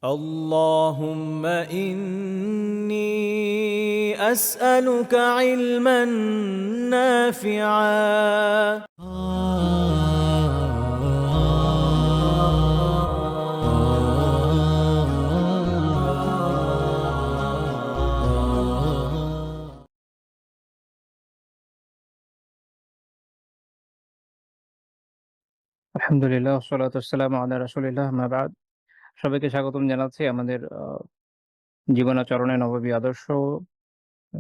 اللهم إني أسألك علما نافعا. আলহামদুলিল্লাহ ওয়াসসালাতু ওয়াসসালামু আলা রাসূলিল্লাহ আম্মা বা'দ। সবাইকে স্বাগতম জানাচ্ছি আমাদের জীবনাচরণে নববী আদর্শ আ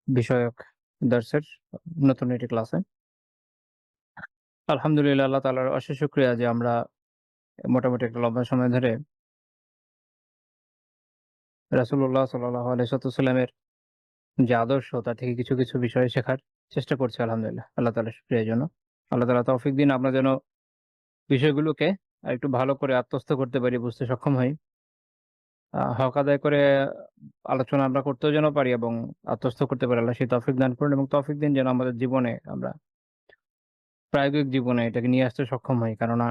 বিষয়ক দার্সের নতুন একটি ক্লাসে। আলহামদুলিল্লাহ আল্লাহ তাআলার অশেষ শুকরিয়া যে আমরা মোটামুটি একটা লম্বা সময় ধরে রাসূলুল্লাহ সাল্লাল্লাহু আলাইহি ওয়াসাল্লামের যে আদর্শ তা থেকে কিছু বিষয় শেখার চেষ্টা করছি আলহামদুলিল্লাহ। আল্লাহ তাআলার শুকরিয়া এজন্য। আল্লাহ তাআলা তৌফিক দিন আমরা যেন বিষয়গুলোকে আরেকটু ভালো করে আত্মস্থ করতে পারি, বুঝতে সক্ষম হই। হক আদায় করে আলোচনা আমরা করতেও যেন পারি এবং আত্মস্থ করতে পারি। আল্লাহ সেই তৌফিক দান করুন এবং তৌফিক দিন যেন আমাদের জীবনে আমরা প্রায়োগিক জীবনে এটাকে নিয়ে আসতে সক্ষম হই। কেননা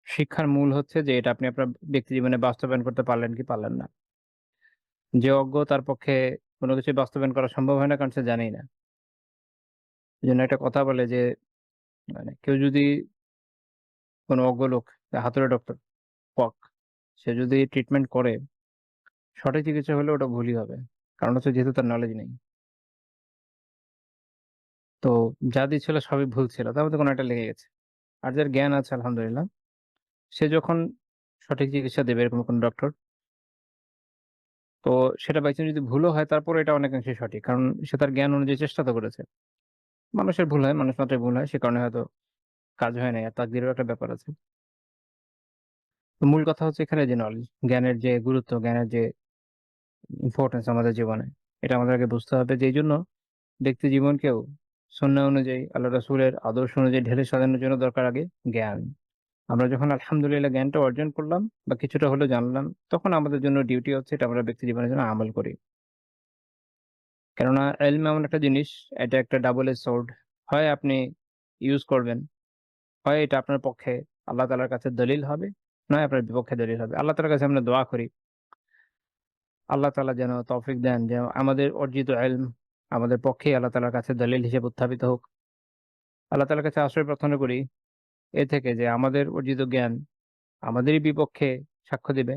শিক্ষার মূল হচ্ছে যে এটা আপনি আপনার ব্যক্তি জীবনে বাস্তবায়ন করতে পারলেন কি পারলেন না। যে অজ্ঞ তার পক্ষে কোন কিছুই বাস্তবায়ন করা সম্ভব হয় না কারণ সে জানেই না। এজন্য একটা কথা বলে যে মানে কেউ যদি কোন অজ্ঞ লোক হাতুড়ে ডক্টর পক সে যদি ট্রিটমেন্ট করে সঠিক চিকিৎসা হলেও ওটা ভুলই হবে। কারণ হচ্ছে যেহেতু তার নলেজ নেই। তো যা দিচ্ছিল সবই ভুল ছিল। তার মধ্যে কোনো একটা লেগে গেছে। আর যার জ্ঞান আছে আলহামদুলিল্লাহ, সে যখন সঠিক চিকিৎসা দেবে এরকম কোনো ডক্টর, তো সেটা বাই চান্স যদি ভুলও হয় তারপরেও এটা অনেকাংশে সঠিক। কারণ সে তার জ্ঞান অনুযায়ী চেষ্টা তো করেছে। মানুষের ভুল হয়, মানুষ মাত্রই ভুল হয়। সে কারণে হয়তো কাজ হয় নাই। আর তাকদীরেরও একটা ব্যাপার আছে। তো মূল কথা হচ্ছে এখানে যে নলেজ, জ্ঞানের যে গুরুত্ব, জ্ঞানের যে ইম্পোর্টেন্স আমাদের জীবনে, এটা আমাদের আগে বুঝতে হবে যে এইজন্য ব্যক্তি জীবনকেও সুন্নাহ অনুযায়ী আল্লাহ রাসূলের আদর্শ অনুযায়ী ঢেলে সাজানোর জন্য দরকার আগে জ্ঞান। আমরা যখন আলহামদুলিল্লাহ জ্ঞানটা অর্জন করলাম বা কিছুটা হলেও জানলাম, তখন আমাদের জন্য ডিউটি হচ্ছে এটা আমরা ব্যক্তি জীবনের জন্য আমল করি। কেননা ইলম এমন একটা জিনিস, এটা একটা ডাবল এজ সোর্ড। হয় আপনি ইউজ করবেন, হয় এটা আপনার পক্ষে আল্লাহ তাআলার কাছে দলিল হবে, নয় আপনার বিপক্ষে দলিল হবে। আল্লাহ তাআলার কাছে আমরা দোয়া করি, আল্লাহ তাআলা যেন তৌফিক দেন যে আমাদের অর্জিত ইলম আমাদের পক্ষেই আল্লাহ তাআলার কাছে দলিল হিসেবে উত্থাপিত হোক। আল্লাহ তাআলার কাছে আশ্রয় প্রার্থনা করি এ থেকে যে আমাদের অর্জিত জ্ঞান আমাদেরই বিপক্ষে সাক্ষ্য দিবে।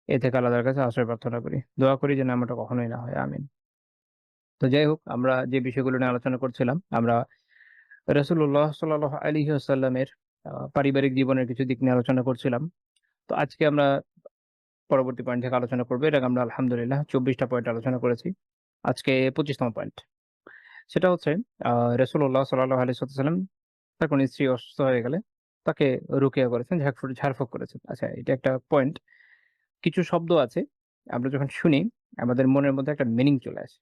এ থেকে আল্লাহর কাছে আশ্রয় প্রার্থনা করি। দোয়া করি যেন এমনটা কখনোই না হয়। আমিন। তো যাই হোক, আমরা যে বিষয়গুলো নিয়ে আলোচনা করছিলাম, আমরা রাসূলুল্লাহ সাল্লাল্লাহু আলাইহি ওয়াসাল্লামের পারিবারিক জীবনের কিছু দিক নিয়ে আলোচনা করছিলাম। তো আজকে আমরা পরবর্তী পয়েন্ট থেকে আলোচনা করব। এর আগে আমরা আলহামদুলিল্লাহ ২৪ টা পয়েন্ট আলোচনা করেছি। আজকে ২৫ তম পয়েন্ট। সেটা হচ্ছে আ রাসূলুল্লাহ সাল্লাল্লাহু আলাইহি ওয়াসাল্লাম তার কোন স্ত্রী অসুস্থ হয়ে গেলে তাকে রুকিয়া করেছেন, ঝাড়ফুঁক করেছেন। আচ্ছা, এটা একটা পয়েন্ট। কিছু শব্দ আছে আমরা যখন শুনি আমাদের মনের মধ্যে একটা মিনিং চলে আসে।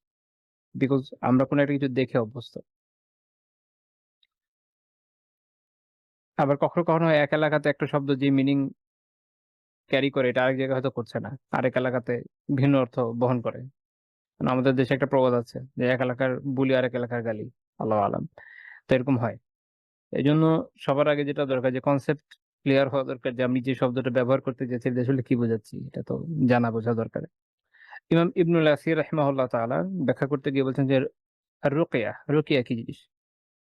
বিকজ আমরা কোন একটা কিছু দেখে অভ্যস্ত। আবার কখনো এক এলাকাতে একটা শব্দ যে মিনিং ক্যারি করে এটা আরেক জায়গায় হয়তো করছে না। আরেক এলাকাতে ভিন্ন অর্থ বহন করে। মানে আমাদের দেশে একটা প্রবাদ আছে যে এক এলাকার বুলি আরেক এলাকার গালি। আল্লাহু আলাম। তো এরকম হয়। এজন্য সবার আগে যেটা দরকার যে কনসেপ্ট ক্লিয়ার হওয়া দরকার যে আমি যে শব্দটা ব্যবহার করতে চাইছি এটা আসলে কি বোঝাচ্ছি। এটা তো জানা বোঝা দরকার। ইমাম ইবনুল আসির রাহিমাহুল্লাহ তাআলা ব্যাখ্যা করতে গিয়ে বলছেন যে রুকিয়া কি জিনিস?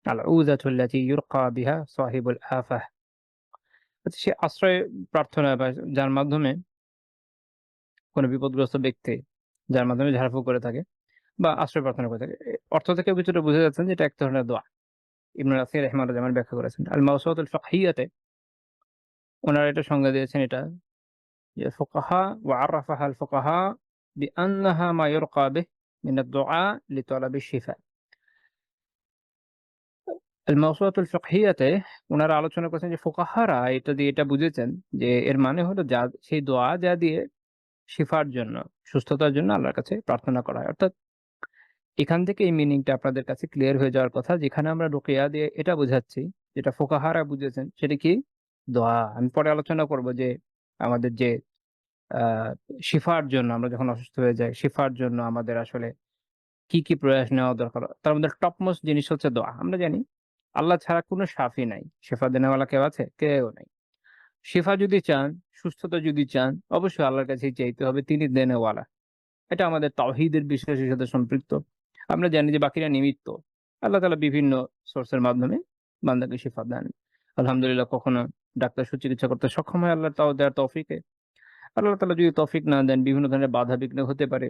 আল-উযাতু আল্লাতী ইউরকা বিহা সাহিবুল আফাহ। হচ্ছে সে আশ্রয় প্রার্থনা বা যার মাধ্যমে কোন বিপদগ্রস্ত ব্যক্তি যার মাধ্যমে ঝাড়ফুঁক করে থাকে বা আশ্রয় প্রার্থনা করে থাকে। অর্থ থেকেও কিছুটা বুঝা যাচ্ছেন যে এটা এক ধরনের দোয়া। ইবনুল আসির রাহিমাহুল্লাহ যেমন ব্যাখ্যা করেছেন। আল-মাওসুআতুল ফিকহিয়্যাতে উনারা এটা সংজ্ঞা দিয়েছেন এটা যে ফুকাহা ওয়া আরাফাহা আল-ফুকাহা বিআন্নাহা মা ইউরকা বিহি মিন আদ-দুআ লিতলাবি শিফা। আল-মাওসুআতুল ফিকহিয়্যাতে উনারা আলোচনা করেছেন যে ফুকাহারা এটা দিয়ে এটা বুঝেছেন যে এর মানে হলো যা সেই দোয়া যা দিয়ে শিফার জন্য, সুস্থতার জন্য আল্লাহর কাছে প্রার্থনা করা হয়। অর্থাৎ এখান থেকে এই মিনিংটা আপনাদের কাছে ক্লিয়ার হয়ে যাওয়ার কথা। যেখানে আমরা রুকিয়া দিয়ে এটা বোঝাচ্ছি, যেটা ফুকাহারা বুঝেছেন সেটা কি? দোয়া। আমি পরে আলোচনা করব যে আমাদের যে আ শিফার জন্য আমরা যখন অসুস্থ হয়ে যাই, শিফার জন্য আমাদের আসলে কি প্রয়াস নেওয়া দরকার? তার মধ্যে টপ মোস্ট জিনিস হচ্ছে দোয়া। আমরা জানি আল্লাহ ছাড়া কোন শাফি নাই। শিফা দেনেওয়ালা কেউ আছে? কেউ নাই। শিফা যদি চান, সুস্থতা যদি চান, অবশ্যই আল্লাহর কাছেই চাইতে হবে, তিনি দেনেওয়ালা। এটা আমাদের তাওহীদের বিশ্বাসের সাথে সম্পৃক্ত। আমরা জানি যে বাকিরা নিমিত্ত। আল্লাহ তাআলা বিভিন্ন সোর্সের মাধ্যমে বান্দাকে শিফা দেন। আলহামদুলিল্লাহ, কখনো ডাক্তার সুচিকিৎসা করতে সক্ষম হয় আল্লাহর দেওয়ার তৌফিকে। আল্লাহ তাআলা যদি তৌফিক না দেন, বিভিন্ন ধরনের বাধা বিঘ্ন হতে পারে,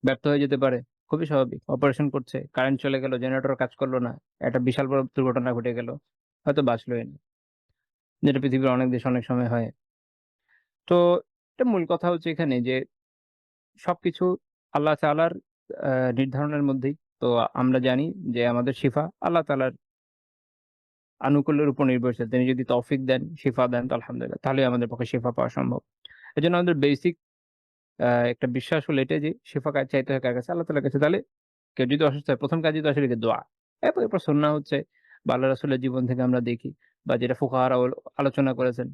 ব্যর্থ হয়ে যেতে পারে। খুবই স্বাভাবিক। অপারেশন করছে, কারেন্ট চলে গেল, জেনারেটর কাজ করল না। একটা বিশাল বড় দুর্ঘটনা ঘটে গেল। হয়তো বাঁচলই না। যেটা পৃথিবীর অনেক দেশে অনেক সময় হয়। তো এটা মূল কথা হচ্ছে এখানে যে সবকিছু আল্লাহ তাআলার নির্ধারণের মধ্যেই। তো আমরা জানি যে আমাদের শিফা আল্লাহ তাআলার আনুকূল্যের উপর নির্ভরশীল। তিনি যদি তৌফিক দেন, শিফা দেন তো আলহামদুলিল্লাহ। তাহলেই আমাদের পক্ষে শিফা পাওয়া সম্ভব। এজন্য আমাদের বেসিক একটা বিশ্বাস হলো এটাই যে শিফা চাইতে হয় কার কাছে? আল্লাহ তাআলার কাছে। তাহলে কেউ যদি অসুস্থ হয়, ১ম কাজই তো আসলে কি? দোয়া। এরপর সুন্নাহ হচ্ছে বা আল্লাহ রাসূলের জীবন থেকে আমরা দেখি বা যেটা ফুকাহারা আলোচনা করেছেন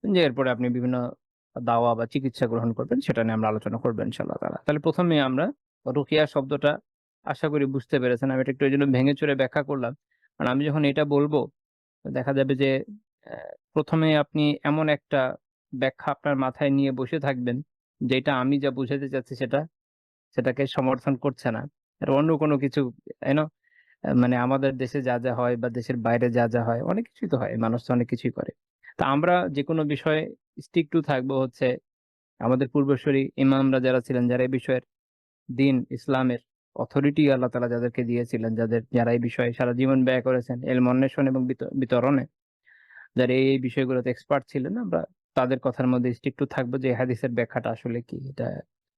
যে এরপরে আপনি বিভিন্ন দাওয়া বা চিকিৎসা গ্রহণ করবেন, সেটা নিয়ে আমরা আলোচনা করব ইনশাআল্লাহ তাআলা। তাহলে ১ম এ আমরা রুকিয়া শব্দটা আশা করি বুঝতে পেরেছেন। আমি এটা একটু এজন্য ভেঙে চুরে ব্যাখ্যা করলাম। কারণ আমি যখন এটা বলব, দেখা যাবে যে ১ম এ আপনি এমন একটা ব্যাখ্যা আপনার মাথায় নিয়ে বসে থাকবেন, যেটা আমি যা বুঝাতে চাচ্ছি সেটাকে সমর্থন করছে না। আর অন্য কোনো কিছু, তাই না? মানে আমাদের দেশে যা হয় বা দেশের বাইরে যা হয়, অনেক কিছুই তো হয়। মানুষ তো অনেক কিছুই করে। তো আমরা যেকোনো বিষয়ে স্টিক টু থাকবো হচ্ছে আমাদের পূর্বসূরি ইমামরা যারা ছিলেন, যারা এই বিষয়ের ইসলামের অথরিটি আল্লাহ তাআলা যাদেরকে দিয়েছিলেন, যারা এই বিষয়ে সারা জীবন ব্যয় করেছেন ইলম অন্বেষণ এবং বিতরণে, যারা এই বিষয়গুলোতে এক্সপার্ট ছিলেন, আমরা তাদের কথার মধ্যে স্টিক টু থাকবো যে হাদিসের ব্যাখ্যাটা আসলে কি। এটা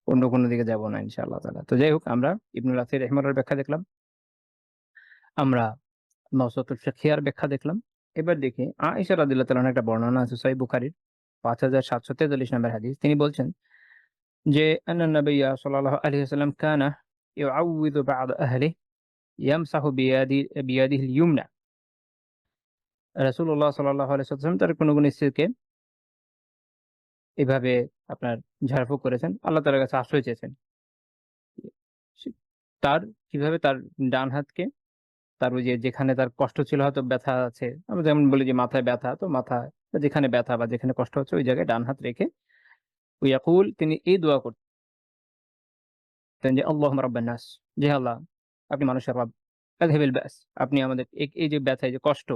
অন্য কোনো দিকে যাব না ইনশাআল্লাহ তাআলা। তো যাই হোক, আমরা ইবনুল আসির রাহিমাহুল্লাহর ব্যাখ্যা দেখলাম। আমরা মাওসুআতুল ফিকহিয়ার ব্যাখ্যা দেখলাম। এবার দেখি আয়েশা রাদিয়াল্লাহু তাআলার একটা বর্ণনা আছে সহিহ বুখারীর ৫৭৪৩ নম্বর হাদিস। তিনি বলছেন যে আন্না নাবিয়্যা সাল্লাল্লাহু আলাইহি ওয়াসাল্লাম কানা ইউআউযিযু বা'দ আহলিহি ইয়ামসাহু বিয়াদিহিল ইয়ুমনা। রাসূলুল্লাহ সাল্লাল্লাহু আলাইহি ওয়াসাল্লাম তার কোন স্ত্রীকে এভাবে আপনার ঝাড়ফুঁক করেছেন। আল্লাহ তাআলার কাছে আশ্রয় চেয়েছেন। সে তার কিভাবে তার ডান হাতকে তার ওই যে যেখানে তার কষ্ট ছিল, হয়তো ব্যথা আছে। আমরা যেমন বলি যে মাথায় ব্যথা, তো মাথায় বা যেখানে ব্যথা বা যেখানে কষ্ট হচ্ছে ওই জায়গায় ডান হাত রেখে ইয়াকুল, তিনি এই দোয়া করতেন যে আল্লাহুম্মা রাব্বান নাস, যে আল্লাহ আপনি মানুষের রব, আযহিবিল বাস, আপনি আমাদের এই যে ব্যথা, এই যে কষ্ট,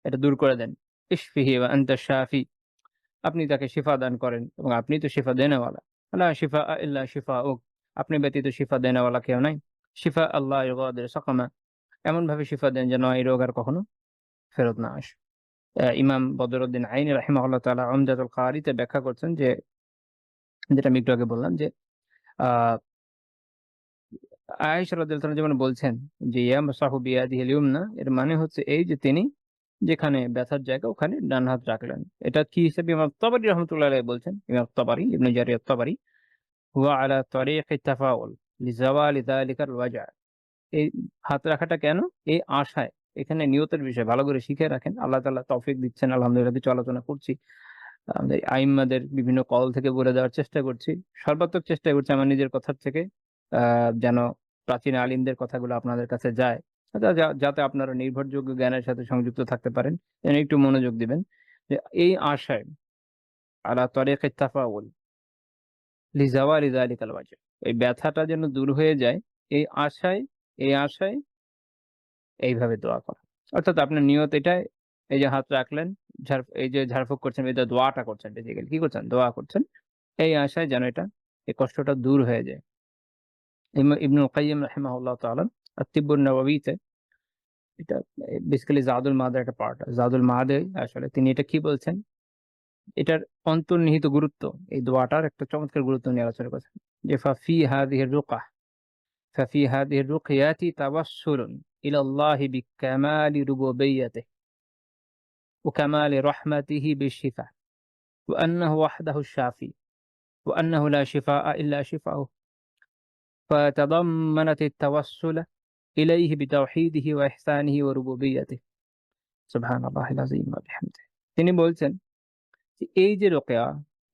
এটা দূর করে দেন। ইশফিহি ওয়া আনতা শাফি, আপনি তাকে শিফা দান করেন এবং আপনি তো শিফা দেনেওয়ালা। লা শিফাআ ইল্লা শিফাউক, আপনি ব্যতীত শিফা দেনেওয়ালা কেউ নাই। শিফা আল্লাহ ইউগাদিরু সাকামা, এমনভাবে শিফা দেন যেন এই রোগ আর কখনো ফেরত না আসে। ইমাম বদরুদ্দিন আইনি রাহিমাহুল্লাহ তাআলা উমদাতুল কারিতে ব্যাখ্যা করছেন যে, যেটা আমি একটু আগে বললাম যে আ আয়েশা রাদিয়াল্লাহু তাআলা যেমন বলছেন যে ইয়ামসাহু বিয়াদিহিল ইয়ুমনা, এর মানে হচ্ছে এই যে তিনি যেখানে ব্যথার জায়গা ওখানে ডান হাত রাখলেন। এটা কি হিসেবে ইমাম তাবারী রাহমাতুল্লাহ আলাইহি বলছেন, ইমাম তাবারী, ইবনে জারীর আত-তাবারী, হুয়া আলা তরিকি তাফাউল লিজাওয়ালি যালিকাল ওয়াজা। এই হাত রাখাটা কেন? এই আশায়। এখানে নিয়তের বিষয় ভালো করে শিখে রাখেন। আল্লাহ তাআলা তৌফিক দিচ্ছেন, আলহামদুলিল্লাহ কিছু আলোচনা করছি। আমাদের আইম্মাদের বিভিন্ন কল থেকে বলে দেওয়ার চেষ্টা করছি। সর্বাত্মক চেষ্টা করছি আমার নিজের কথার থেকে আ যেন প্রাচীন আলিমদের কথাগুলো আপনাদের কাছে যায়। যাতে আপনারা নির্ভরযোগ্য জ্ঞানের সাথে সংযুক্ত থাকতে পারেন। এজন্য একটু মনোযোগ দিবেন। যে এই আশায় আলা তরিকি তাফাউল লিজাওয়ালি যালিকাল ওয়াজা, এই ব্যথাটা যেন দূর হয়ে যায়, এই আশায় এইভাবে দোয়া করা। অর্থাৎ আপনার নিয়ত এটাই, এই যে হাত রাখলেন, এই যে ঝাড়ফুঁক করছেন, এই যে দোয়াটা করছেন, বেসিক্যালি কি করছেন? দোয়া করছেন। এই আশায় যেন এই কষ্টটা দূর হয়ে যায়। ইবনুল কাইয়্যিম রাহিমাহুল্লাহ তাআলা আত-তিব্বুন নাওয়াবীতে, এটা বেসিক্যালি জাদুল মাদের একটা পার্ট। জাদুল মাদে আসলে তিনি এটা কি বলছেন? এটার অন্তর্নিহিত গুরুত্ব, এই দোয়াটার একটা চমৎকার গুরুত্ব নিয়ে আলোচনা করেছেন। যে ফাফি হাযিহির রুকয়াতি তাওয়াসসুলুন ইলাল্লাহি বিকামালি রুবুবিয়্যাতিহি ওয়া কামালি রাহমাতিহি বিশ-শিফা ওয়া আন্নাহু ওয়াহদাহু আশ-শাফি ওয়া আন্নাহু লা শিফাআ ইল্লা শিফাউহু فتضمنت التوسل إليه بتوحيده وإحسانه وربوبيته سبحان الله العظيم وبحمده। তিনি বলছেন যে এই যে রোকেয়া,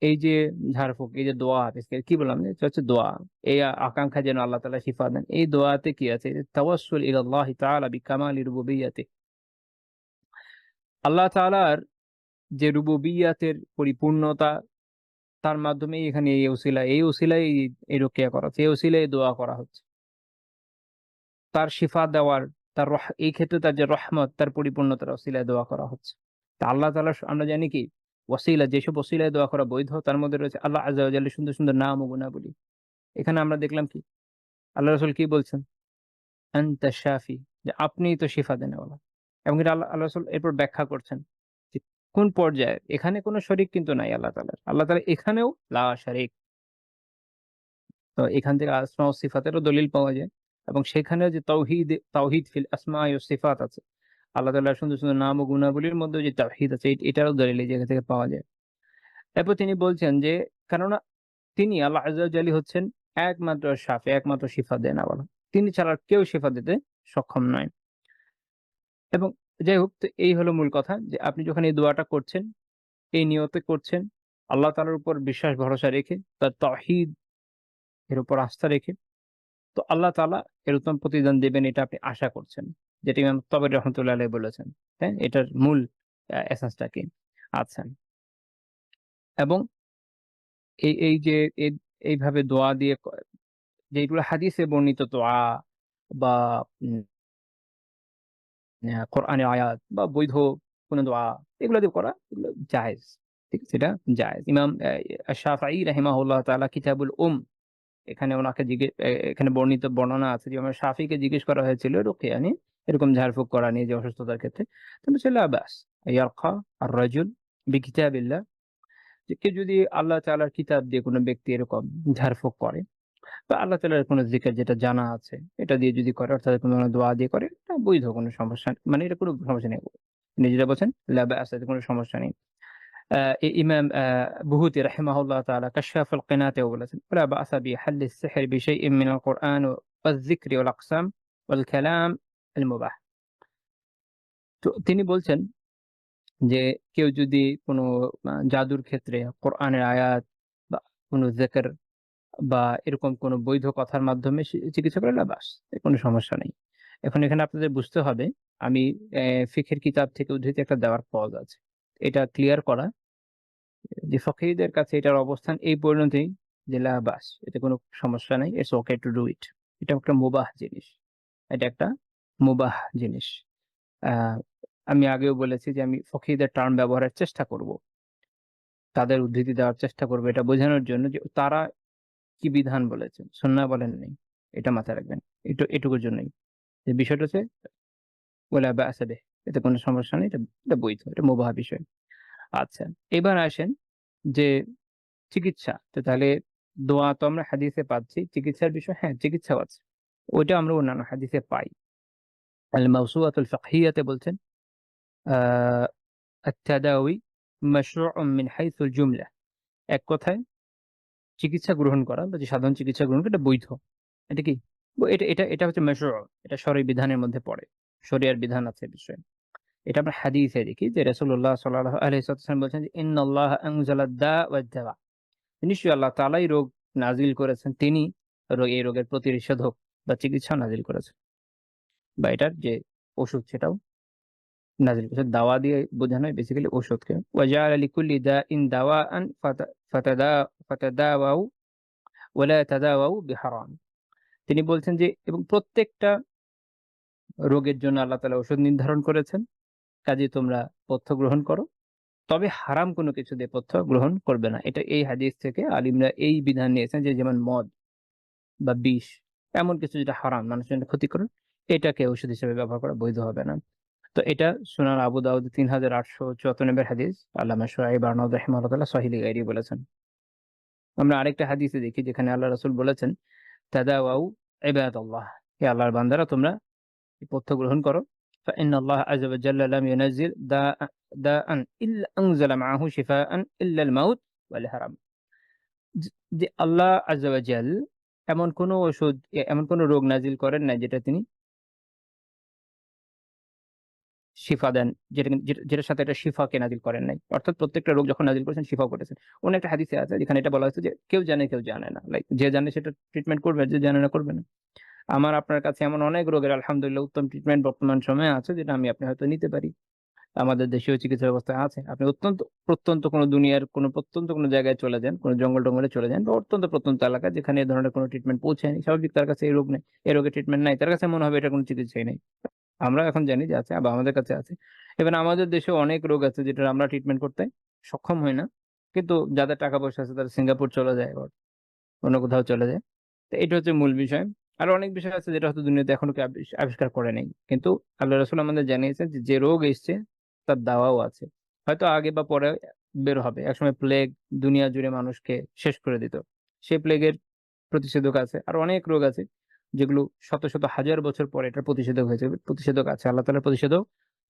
এই যে ঝাড়ফুঁক, এই যে দোয়া, বেসিক্যালি কি বললাম যে এটা হচ্ছে দোয়া। এই আকাঙ্ক্ষা যেন আল্লাহ তাআলা শিফা দেন। এই দোয়াতে কি আছে? তাওয়াসসুল ইলাল্লাহি তাআলা বিকামালি রুবুবিয়্যাতিহি, আল্লাহ তাআলার যে রুবুবিয়াতের পরিপূর্ণতা, তার মাধ্যমে এখানে এই ওসিলায় এই রুকিয়া করা হচ্ছে, এই ওসিলায় দোয়া করা হচ্ছে। তার শিফা দেওয়ার, তার এই ক্ষেত্রে তার যে রহমত, তার পরিপূর্ণতার ওসিলায় দোয়া করা হচ্ছে। তা আল্লাহ তাআলা আমরা জানি কি ওসিলা, যেসব ওসিলায় দোয়া করা বৈধ তার মধ্যে রয়েছে আল্লাহ আযজা ওয়া জাল্লার সুন্দর সুন্দর নাম ও গুণাবলী। এখানে আমরা দেখলাম কি আল্লাহ রাসূল কি বলছেন, আনতা শাফি, যে আপনিই তো শিফা দেনেওয়ালা। এবং এটা আল্লাহ রাসূল এরপর ব্যাখ্যা করছেন যে কোন পর্যায়ে, এখানে কোনো শরীক কিন্তু নাই আল্লাহ তাআলার। আল্লাহ তাআলা এখানেও লা শারীক। তো এখান থেকে আসমা ও সিফাতেরও দলিল পাওয়া যায় এবং সেখানে যে তাওহীদ ফিল আসমা ও সিফাত আছে, আল্লাহ তাআলার সুন্দর সুন্দর নাম ও গুণাবলীর মধ্যে যে তাওহীদ আছে, এটারও দলিল এই জায়গা থেকে পাওয়া যায়। এরপর তিনি বলছেন যে কেননা তিনি আল্লাহ আযজা ওয়া জাল্লা হচ্ছেন একমাত্র শাফি, একমাত্র শিফা দেনওয়ালা। তিনি ছাড়া আর কেউ শিফা দিতে সক্ষম নয়। এবং যাই হোক, তো এই হলো মূল কথা যে আপনি যখন এই দোয়াটা করছেন, এই নিয়তে করছেন আল্লাহ তাআলার উপর বিশ্বাস ভরসা রেখে, তার তাওহীদ এর উপর আস্থা রেখে, তো আল্লাহ তাআলা এর উত্তম প্রতিদান দেবেন এটা আপনি আশা করছেন। যেটা ইমাম তাবরী রাহমাতুল্লাহ আলাইহি বলেছেন। হ্যাঁ? এটার মূল এসেন্সটা কি? আচ্ছা। এবং এই যে এই এইভাবে দোয়া দিয়ে যেগুলো হাদিসে বর্ণিত দোয়া বা উম কোরআনের আয়াত বা বৈধ কোনো দোয়া, এগুলো দিয়ে করা এগুলো জায়েজ। ঠিক আছে? এটা জায়েজ। ইমাম শাফিঈ রাহিমাহুল্লাহ তাআলা কিতাবুল এখানে ওনাকে এখানে বর্ণিত বর্ণনা আছে যে ইমাম শাফিঈকে জিজ্ঞেস করা হয়েছিল রুকিয়া নিয়ে, এরকম ঝাড়ফুঁক করা নিয়ে যে অসুস্থতার ক্ষেত্রে। তো বলছে লা বাস ইয়ারকা আর-রাজুল বিকিতাবিল্লাহ, যে কেউ যদি আল্লাহ তাআলার কিতাব দিয়ে কোনো ব্যক্তি এরকম ঝাড়ফুঁক করে বা আল্লাহ তাআলার কোনো জিকির যেটা জানা আছে এটা দিয়ে যদি করে, অর্থাৎ কোনো দোয়া দিয়ে করে, এটা বৈধ, কোনো সমস্যা মানে এটা কোনো সমস্যা নেই। তিনি যেটা বলছেন লা বাস, এতে কোনো সমস্যা নেই। ইমাম বুহুতি রাহিমাহুল্লাহ তাআলা কাশফুল কিনাতেও বলেছেন ওয়ালা বা'সা বিহাল্লিস সিহর বিশাইইন মিনাল কুরআন ওয়ায-যিকরি ওয়াল আকসাম ওয়াল কালাম আল মুবাহ। তো তিনি বলছেন যে কেউ যদি কোনো জাদুর ক্ষেত্রে কোরআনের আয়াত বা কোনো যিকির বা এরকম কোনো বৈধ কথার মাধ্যমে চিকিৎসা করে, লা বাস, এর কোনো সমস্যা নেই। এখন এখানে আপনাদের বুঝতে হবে, আমি ফিকহের কিতাব থেকে উদ্ধৃতি একটা দেওয়ার ক্লজ আছে। এটা ক্লিয়ার করা যে ফকীহদের কাছে এটার অবস্থান এই পরিণতি যে লা বাস, এতে কোনো সমস্যা নাই, it's okay to do it. এটা একটা মুবাহ জিনিস। এটা একটা মুবাহ জিনিস। আ আমি আগেও বলেছি যে আমি ফকীহদের টার্ম ব্যবহারের চেষ্টা করব। তাদের উদ্ধৃতি দেওয়ার চেষ্টা করব এটা বোঝানোর জন্য যে তারা কি বিধান বলেছেন, সুন্নাহ বলেন নাই। এটা মাথায় রাখবেন। এটুকুর জন্যই। যে বিষয়টা হচ্ছে ওয়ালা বা'সা বিহ, এতে কোনো সমস্যা নেই। এটা বৈধ। এটা মুবাহ বিষয়। আচ্ছা, এবার আসেন যে চিকিৎসা। তো তাহলে দোয়া তো আমরা হাদিসে পাচ্ছি। চিকিৎসার বিষয়, হ্যাঁ, চিকিৎসাও আছে। ওইটা আমরা অন্যান্য হাদিসে পাই। আল মাওসুআতুল ফিকহিয়াতে বলছেন আ আত-তাদাউই মাশরুউন মিন হাইসুল জুমলা। এক কথায় চিকিৎসা গ্রহণ করা বা যে সাধারণ চিকিৎসা গ্রহণ করা এটা বৈধ। এটা কি? এটা হচ্ছে মাশরু', এটা শরঈ বিধানের মধ্যে পড়ে। শরিয়ার বিধান আছে এ বিষয়ে। এটা আমরা হাদিসে দেখি যে রাসূলুল্লাহ সাল্লাল্লাহু আলাইহি ওয়াসাল্লাম বলছেন যে ইন্নাল্লাহা আনজালাদ দা ওয়াদ দাওয়া। নিশ্চয়ই আল্লাহ তাআলাই রোগ নাজিল করেছেন। তিনি এই রোগের প্রতিষেধক বা চিকিৎসা নাজিল করেছেন। বা এটার যে ওষুধ সেটাও নাজিল করেছেন। দাওয়া দিয়ে বোঝানো হয় বেসিক্যালি ওষুধকে। ওয়া জাআলা লিকুল্লি দাইন দাওয়াআন ফাতাদাওয়াউ ওয়া লা তাদাওয়াউ বিহারাম। তিনি বলছেন যে এবং প্রত্যেকটা রোগের জন্য আল্লাহ তাআলা ওষুধ নির্ধারণ করেছেন। কাজেই তোমরা পথ্য গ্রহণ করো। তবে হারাম কোনো কিছু দিয়ে পথ্য গ্রহণ করবে না। এটা এই হাদিস থেকে আলিমরা এই বিধান নিয়েছেন যে যেমন মদ বা বিষ, এমন কিছু যেটা হারাম, মানুষের জন্য ক্ষতিকর, এটাকে ঔষধ হিসেবে ব্যবহার করা বৈধ হবে না। তো এটা সুনান আবু দাউদ ৩৮৭৪ নম্বর হাদিস। আল্লামা শুআইব আরনাউদ রাহিমাহুল্লাহ সহিহ লিগাইরি বলেছেন। আমরা আরেকটা হাদিসে দেখি যেখানে আল্লাহ রাসূল বলেছেন তাদাওয়াউ ইবাদাল্লাহ, হে আল্লাহর বান্দারা তোমরা এই পথ্য গ্রহণ করো। ফাইন্নাল্লাহ আযজা ওয়া জাল্লা লাম ইউনাজ্জিল দাআন ইল্লা আনজালা মাআহু শিফাআন ইল্লা আল মাউত ওয়াল হারাম। যে আল্লাহ আযজা ওয়া জাল এমন কোন ওষুধ, এমন কোন রোগ নাজিল করেন নাই যেটা তিনি শিফা দেন, যেটার সাথে এটা শিফাকে নাজিল করেন নাই। অর্থাৎ প্রত্যেকটা রোগ যখন নাজিল করেছেন শিফাও করেছেন। অন্য একটা হাদিসে আছে যেখানে এটা বলা হয়েছে যে কেউ জানে কেউ জানে না। লাইক যে জানে সেটা ট্রিটমেন্ট করবে, যে জানে না করবে না। আমার আপনার কাছে এমন অনেক রোগের আলহামদুলিল্লাহ উত্তম ট্রিটমেন্ট বর্তমান সময়ে আছে যেটা আমি আপনি হয়তো নিতে পারি। আমাদের দেশীয় চিকিৎসা ব্যবস্থায় আছে। আপনি প্রত্যন্ত কোনো দুনিয়ার কোনো প্রত্যন্ত কোনো জায়গায় চলে যান, কোনো জঙ্গলে চলে যান বা অত্যন্ত প্রত্যন্ত এলাকা যেখানে এই ধরনের কোনো ট্রিটমেন্ট পৌঁছায়নি, স্বাভাবিক তার কাছে এই রোগ নেই, এই রোগের ট্রিটমেন্ট নাই, তার কাছে মনে হবে এটা কোনো চিকিৎসাই নেই। আমরা এখন জানি যে আছে বা আমাদের কাছে আছে। ইভেন আমাদের দেশেও অনেক রোগ আছে যেটার আমরা ট্রিটমেন্ট করতে সক্ষম হই না। কিন্তু যাদের টাকা পয়সা আছে তারা সিঙ্গাপুর চলে যায় বা অন্য কোথাও চলে যায়। তো এটা হচ্ছে মূল বিষয়। আরো অনেক বিষয় আছে যেটা হয়তো দুনিয়াতে এখনো কেউ আবিষ্কার করে নাই। কিন্তু আল্লাহ রাসূল আমাদের জানিয়েছেন যে রোগ এসছে তার দাওয়াও আছে। হয়তো আগে বা পরে বের হবে। একসময় প্লেগ দুনিয়া জুড়ে মানুষকে শেষ করে দিত। সেই প্লেগের প্রতিষেধক আছে। আরো অনেক রোগ আছে যেগুলো শত, শত হাজার বছর পরে এটার প্রতিষেধক হয়েছে। প্রতিষেধক আছে। আল্লাহ তাআলার প্রতিষেধক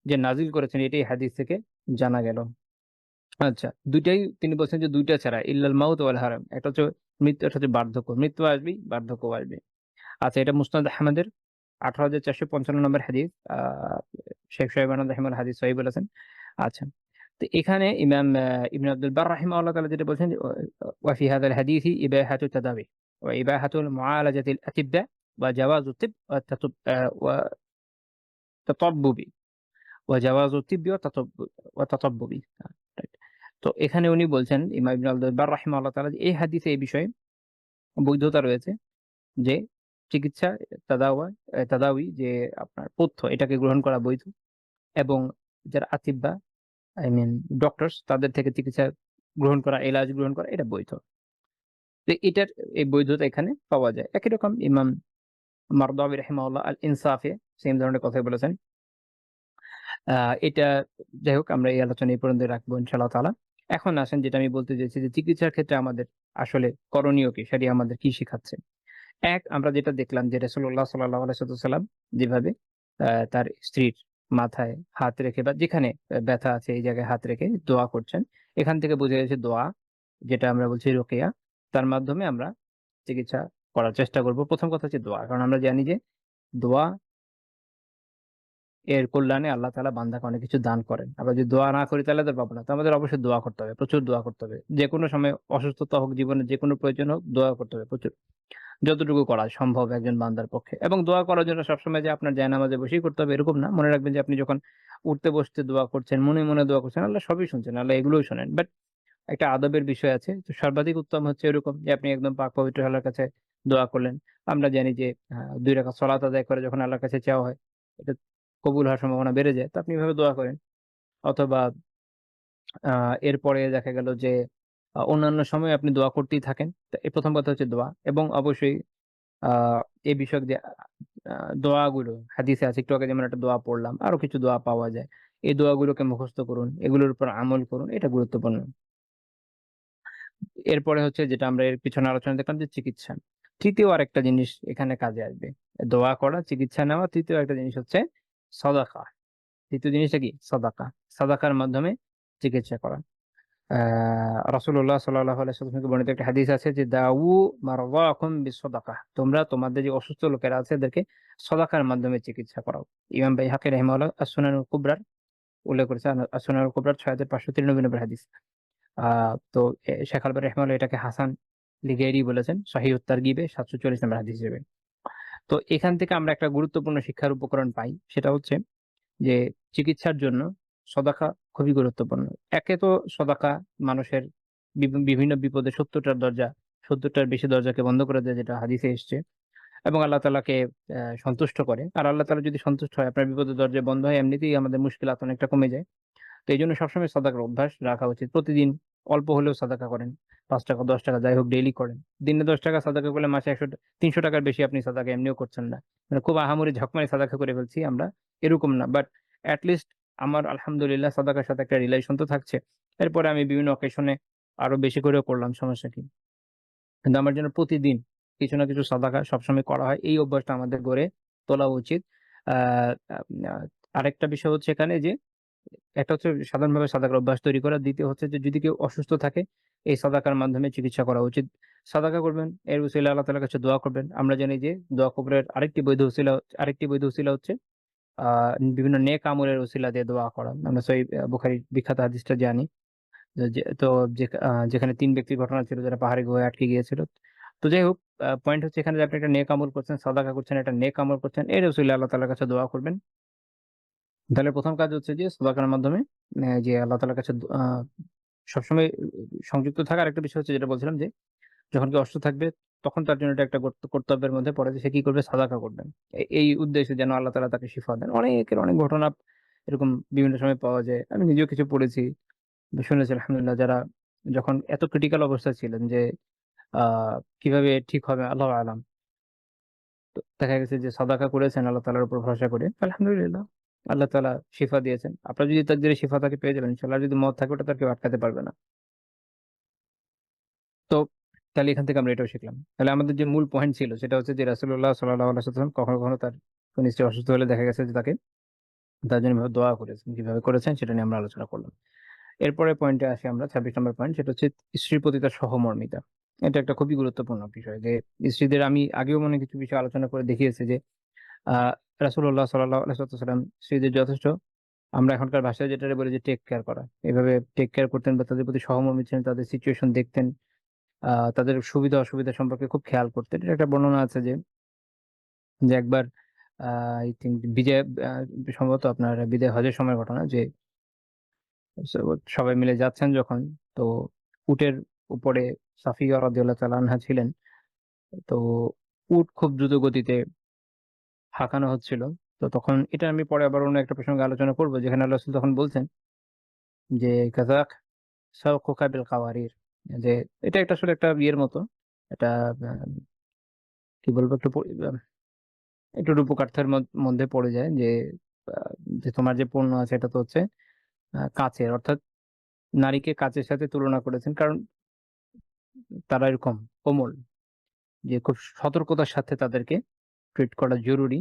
যে নাজিল করেছেন এটাই হাদিস থেকে জানা গেল। আচ্ছা, ২ টাই তিনি বলছেন যে ২ টা ছাড়া ইল্লাল মাউত ওয়াল হারাম। একটা হচ্ছে মৃত্যু, একটা হচ্ছে বার্ধক্য। মৃত্যু আসবেই, বার্ধক্যও আসবে। আচ্ছা, এটা মুসনাদ আহমদের ১৮,৪৫৫ নম্বর হাদিস। শেখ সোহাইব রাহিমাহুল্লাহ হাদিস সহিহ বলেছেন। আচ্ছা। তো এখানে ইমাম ইবনে আব্দুল বার রাহিমাহুল্লাহ তাআলা যেটা বলছেন যে ওয়া ফি হাযাল হাদিসি ইবাহাতু তাদাবি ওয়া ইবাহাতুল মুআলাজাতিল আতিব্বা ওয়া জাওয়াজু তিব ওয়া তাতাব্বুবি ওয়া জাওয়াজু তিব্বি ওয়া তাতাব্বুবি। রাইট। তো এখানে উনি বলছেন ইমাম ইবনে আব্দুল বার রাহিমাহুল্লাহ তাআলা যে এই হাদিসে এই বিষয়ে বৈধতা রয়েছে যে চিকিৎসা তাদাউই যে আপনার পথ্য এটাকে গ্রহণ করা বৈধ এবং যারা আতিব্বা আই মিন ডক্টরস তাদের থেকে চিকিৎসা গ্রহণ করা, এলাজ গ্রহণ করা এটা বৈধ। তো এটার এই বৈধতা এখানে পাওয়া যায়। একই রকম ইমাম মারদাবি রাহিমাহুল্লাহ আল ইনসাফে সেম ধরনের কথাই বলেছেন। এটা যাই হোক আমরা এই আলোচনা এই পর্যন্ত রাখবো ইনশাআল্লাহ তাআলা। এখন আসেন যেটা আমি বলতে চাইছি যে চিকিৎসার ক্ষেত্রে আমাদের আসলে করণীয় কি? শরিয়া আমাদের কি শিখাচ্ছে? আমরা যেটা দেখলাম যে রাসূলুল্লাহ সাল্লাল্লাহু আলাইহি ওয়াসাল্লাম যেভাবে তার স্ত্রীর মাথায় হাত রেখে বা যেখানে ব্যথা আছে এই জায়গায় হাত রেখে দোয়া করছেন। এখান থেকে বোঝা যাচ্ছে দোয়া যেটা আমরা বলছি রুকিয়া, তার মাধ্যমে আমরা চিকিৎসা করার চেষ্টা করব। ১ম কথা হচ্ছে দোয়া। কারণ আমরা জানি যে দোয়া এর কল্যাণে আল্লাহ তাআলা বান্দাকে অনেক কিছু দান করেন। আমরা যদি দোয়া না করি তাহলে তো পাবো না। তো আমাদের অবশ্যই দোয়া করতে হবে। প্রচুর দোয়া করতে হবে। যেকোনো সময় অসুস্থতা হোক, জীবনের যেকোনো প্রয়োজন হোক, দোয়া করতে হবে প্রচুর। যতটুকু করা সম্ভব একজন বান্দার পক্ষে। এবং দোয়া করার জন্য সবসময় যে আপনার জায়নামাজে বসেই করতে হবে এরকম না। মনে রাখবেন যে আপনি যখন উঠতে বসতে দোয়া করছেন, মনে দোয়া করছেন, আল্লাহ সবই শুনছেন। আল্লাহ এগুলোও শোনেন। বাট একটা আদবের বিষয় আছে। তো সর্বাধিক উত্তম হচ্ছে এরকম যে আপনি একদম পাক পবিত্র আল্লাহর কাছে দোয়া করলেন। আমরা জানি যে ২ রাকাত সালাত আদায় করে যখন আল্লাহর কাছে চাওয়া হয়, এটা কবুল হওয়ার সম্ভাবনা বেড়ে যায়। তো আপনি এভাবে দোয়া করেন। অথবা আ এরপরে দেখা গেল যে অন্যান্য সময়ে আপনি দোয়া করতেই থাকেন। তো এই ১ম কথা হচ্ছে দোয়া এবং অবশ্যই আ এই বিষয়ক যে আ দোয়াগুলো হাদিসে আছে একটু আগে যেমন একটা দোয়া পড়লাম, আরো কিছু দোয়া পাওয়া যায়। এই দোয়াগুলোকে মুখস্থ করুন, এগুলোর উপর আমল করুন। এটা গুরুত্বপূর্ণ। এরপরে হচ্ছে যেটা আমরা এর পিছনে আলোচনা দেখলাম যে চিকিৎসা। ৩য় আরেকটা জিনিস এখানে কাজে আসবে। দোয়া করা, চিকিৎসা নেওয়া। ৩য় একটা জিনিস হচ্ছে সাদাকা। ৩য় জিনিসটা কি? সাদাকা। সাদাকার মাধ্যমে চিকিৎসা করা। রাসূলুল্লাহ সাল্লাল্লাহু আলাইহি ওয়াসাল্লাম থেকে বর্ণিত একটা হাদিস আছে যে দাউ মারদাকুম বিসসাদাকাহ। তোমরা তোমাদের যে অসুস্থ লোকেরা আছে এদেরকে সাদাকার মাধ্যমে চিকিৎসা করাও। ইমাম বাইহাকী রাহিমাহুল্লাহ আস-সুনানুল কুবরার উল্লেখ করেছেন। আস-সুনানুল কুবরার ৬৫৯৩ নম্বর হাদিস। আ তো শেখ আলবানী রাহিমাহুল্লাহ এটাকে হাসান লিগাইরি বলেছেন সহিহুত তারগিবে ৭৪০ নম্বর হাদিস হিসেবে। তো এখান থেকে আমরা একটা গুরুত্বপূর্ণ শিক্ষার উপকরণ পাই। সেটা হচ্ছে যে চিকিৎসার জন্য সদাকা খুবই গুরুত্বপূর্ণ। একে তো সদাকা মানুষের বিভিন্ন বিপদে ৭০ টার বেশি দরজাকে বন্ধ করে দেয় যেটা হাদিসে এসছে এবং আল্লাহ তাআলাকে সন্তুষ্ট করে। আর আল্লাহ তাআলা যদি সন্তুষ্ট হয় আপনার বিপদের দরজা বন্ধ হয় এমনিতেই আমাদের মুশকিলাত অনেকটা কমে যায়। তো এইজন্য সবসময় সাদাকার অভ্যাস রাখা উচিত। প্রতিদিন অল্প হলেও সাদাকা করেন। ৳৫ ৳১০ যাই হোক ডেইলি করেন। দিনে ৳১০ সাদাকা করলে মাসে ৳৩০০ র বেশি আপনি সাদাকা এমনিও করছেন না। মানে খুব আহামরি ঝকমারি সাদাকা করে ফেলছি আমরা, এরকম না। বাট এট লিস্ট আমার আলহামদুলিল্লাহ সাদাকার সাথে একটা রিলেশন তো থাকছে। এরপরে আমি বিভিন্ন অকেশনে আরো বেশি করেও করলাম, সমস্যা কি? কিন্তু আমার জন্য প্রতিদিন কিছু না কিছু সাদাকা সবসময় করা হয়। এই অভ্যাসটা আমাদের গড়ে তোলা উচিত। আ আ আরেকটা বিষয় হচ্ছে এখানে যে একটা হচ্ছে সাধারণভাবে সাদাকার অভ্যাস তৈরি করা। ২য় হচ্ছে যে যদি কেউ অসুস্থ থাকে এই সাদাকার মাধ্যমে চিকিৎসা করা উচিত। সাদাকা করবেন, এর উসিলায় আল্লাহ তাআলার কাছে দোয়া করবেন। আমরা জানি যে দোয়া কবুলের আরেকটি বৈধ উসিলা হচ্ছে আ বিভিন্ন নেক আমলের উসিলা দিয়ে দোয়া করা। আমরা সহিহ বুখারীর বিখ্যাত হাদিসটা জানি। তো যেখানে ৩ ব্যক্তির ঘটনা ছিল যারা পাহাড়ে গুহায় আটকে গিয়েছিল। তো যাই হোক পয়েন্ট হচ্ছে এখানে যে আপনি একটা নেক আমল করছেন, সাদাকা করছেন, একটা নেক আমল করছেন। এর উসিলায় আল্লাহ তাআলার কাছে দোয়া করবেন। তাহলে প্রথম কাজ হচ্ছে যে সাদাকার মাধ্যমে যে আল্লাহ তাআলার কাছে সবসময় সংযুক্ত থাকার একটা বিষয় হচ্ছে যেটা বলছিলাম যে যখন কেউ অসুস্থ থাকবে তখন তার জন্য এটা একটা কর্তব্যের মধ্যে পড়ে যে সে কি করবে? সাদাকা করবে। এই উদ্দেশ্যে যেন আল্লাহ তাআলা তাকে শিফা দেন। অনেক ঘটনা এরকম বিভিন্ন সময় পাওয়া যায়। আমি নিজেও কিছু পড়েছি, শুনেছি আলহামদুলিল্লাহ, যারা যখন এত ক্রিটিক্যাল অবস্থায় ছিলেন যে আ কিভাবে ঠিক হবে আল্লাহু আ'লাম। তো দেখা গেছে যে সাদাকা করেছেন আল্লাহ তাআলার উপর ভরসা করে। আলহামদুলিল্লাহ, আল্লাহ তাআলা শিফা দিয়েছেন। আপনার যদি তাকদীরে শিফা থাকে পেয়ে যাবেন ইনশাআল্লাহ। আর যদি মওত থাকে ওটা তো আর কেউ আটকাতে পারবে না। তো তাহলে এখান থেকে আমরা এটাও শিখলাম। তাহলে আমাদের যে মূল পয়েন্ট ছিল সেটা হচ্ছে যে রাসূলুল্লাহ সাল্লাল্লাহু আলাইহি ওয়াসাল্লাম কখনো তার কোন স্ত্রী অসুস্থ হলে দেখা গেছে যে তার জন্য এভাবে দোয়া করেছেন। কিভাবে করেছেন সেটা নিয়ে আমরা আলোচনা করলাম। এরপরের পয়েন্টে আসি আমরা, ২৬ নম্বর পয়েন্ট, সেটা হচ্ছে স্ত্রীর প্রতি তার সহমর্মিতা। এটা একটা খুবই গুরুত্বপূর্ণ বিষয় যে স্ত্রীদের, আমি আগেও কিছু বিষয় আলোচনা করে দেখিয়েছি যে আ রাসূলুল্লাহ সাল্লাল্লাহু আলাইহি ওয়াসাল্লাম স্ত্রীদের যথেষ্ট, আমরা এখনকার ভাষায় যেটাকে বলি যে টেক কেয়ার করা। এভাবে টেক কেয়ার করতেন বা তাদের প্রতি সহমর্মী ছিলেন, তাদের সিচুয়েশন দেখতেন, তাদের সুবিধা অসুবিধা সম্পর্কে খুব খেয়াল করতেন। এটার একটা বর্ণনা আছে যে একবার আ আই থিংক বিজয় আ সম্ভবত আপনার বিদায় হজের সময়ের ঘটনা যে সো সবাই মিলে যাচ্ছেন যখন, তো উটের উপরে সাফিয়া রাদিয়াল্লাহু তাআলা আনহা ছিলেন। তো উট খুব দ্রুত গতিতে হাঁকানো হচ্ছিল। তো তখন এটা আমি পরে আবার অন্য একটা প্রসঙ্গে আলোচনা করব, যেখানে আল্লাহ রাসূল তখন বলছেন যে কাযাক সাওকুকা বিল কাওয়ারির, যে এটা একটা আসলে একটা ইয়ের মতো, এটা আ কি বলবো, একটু রূপকার্থের মধ্যে পড়ে যায় যে আ যে তোমার যে পণ্য আছে এটা তো হচ্ছে কাঁচের, অর্থাৎ নারীকে কাঁচের সাথে তুলনা করেছেন। কারণ তারা এরকম কোমল, যে খুব সতর্কতার সাথে তাদেরকে ট্রিট করা জরুরি।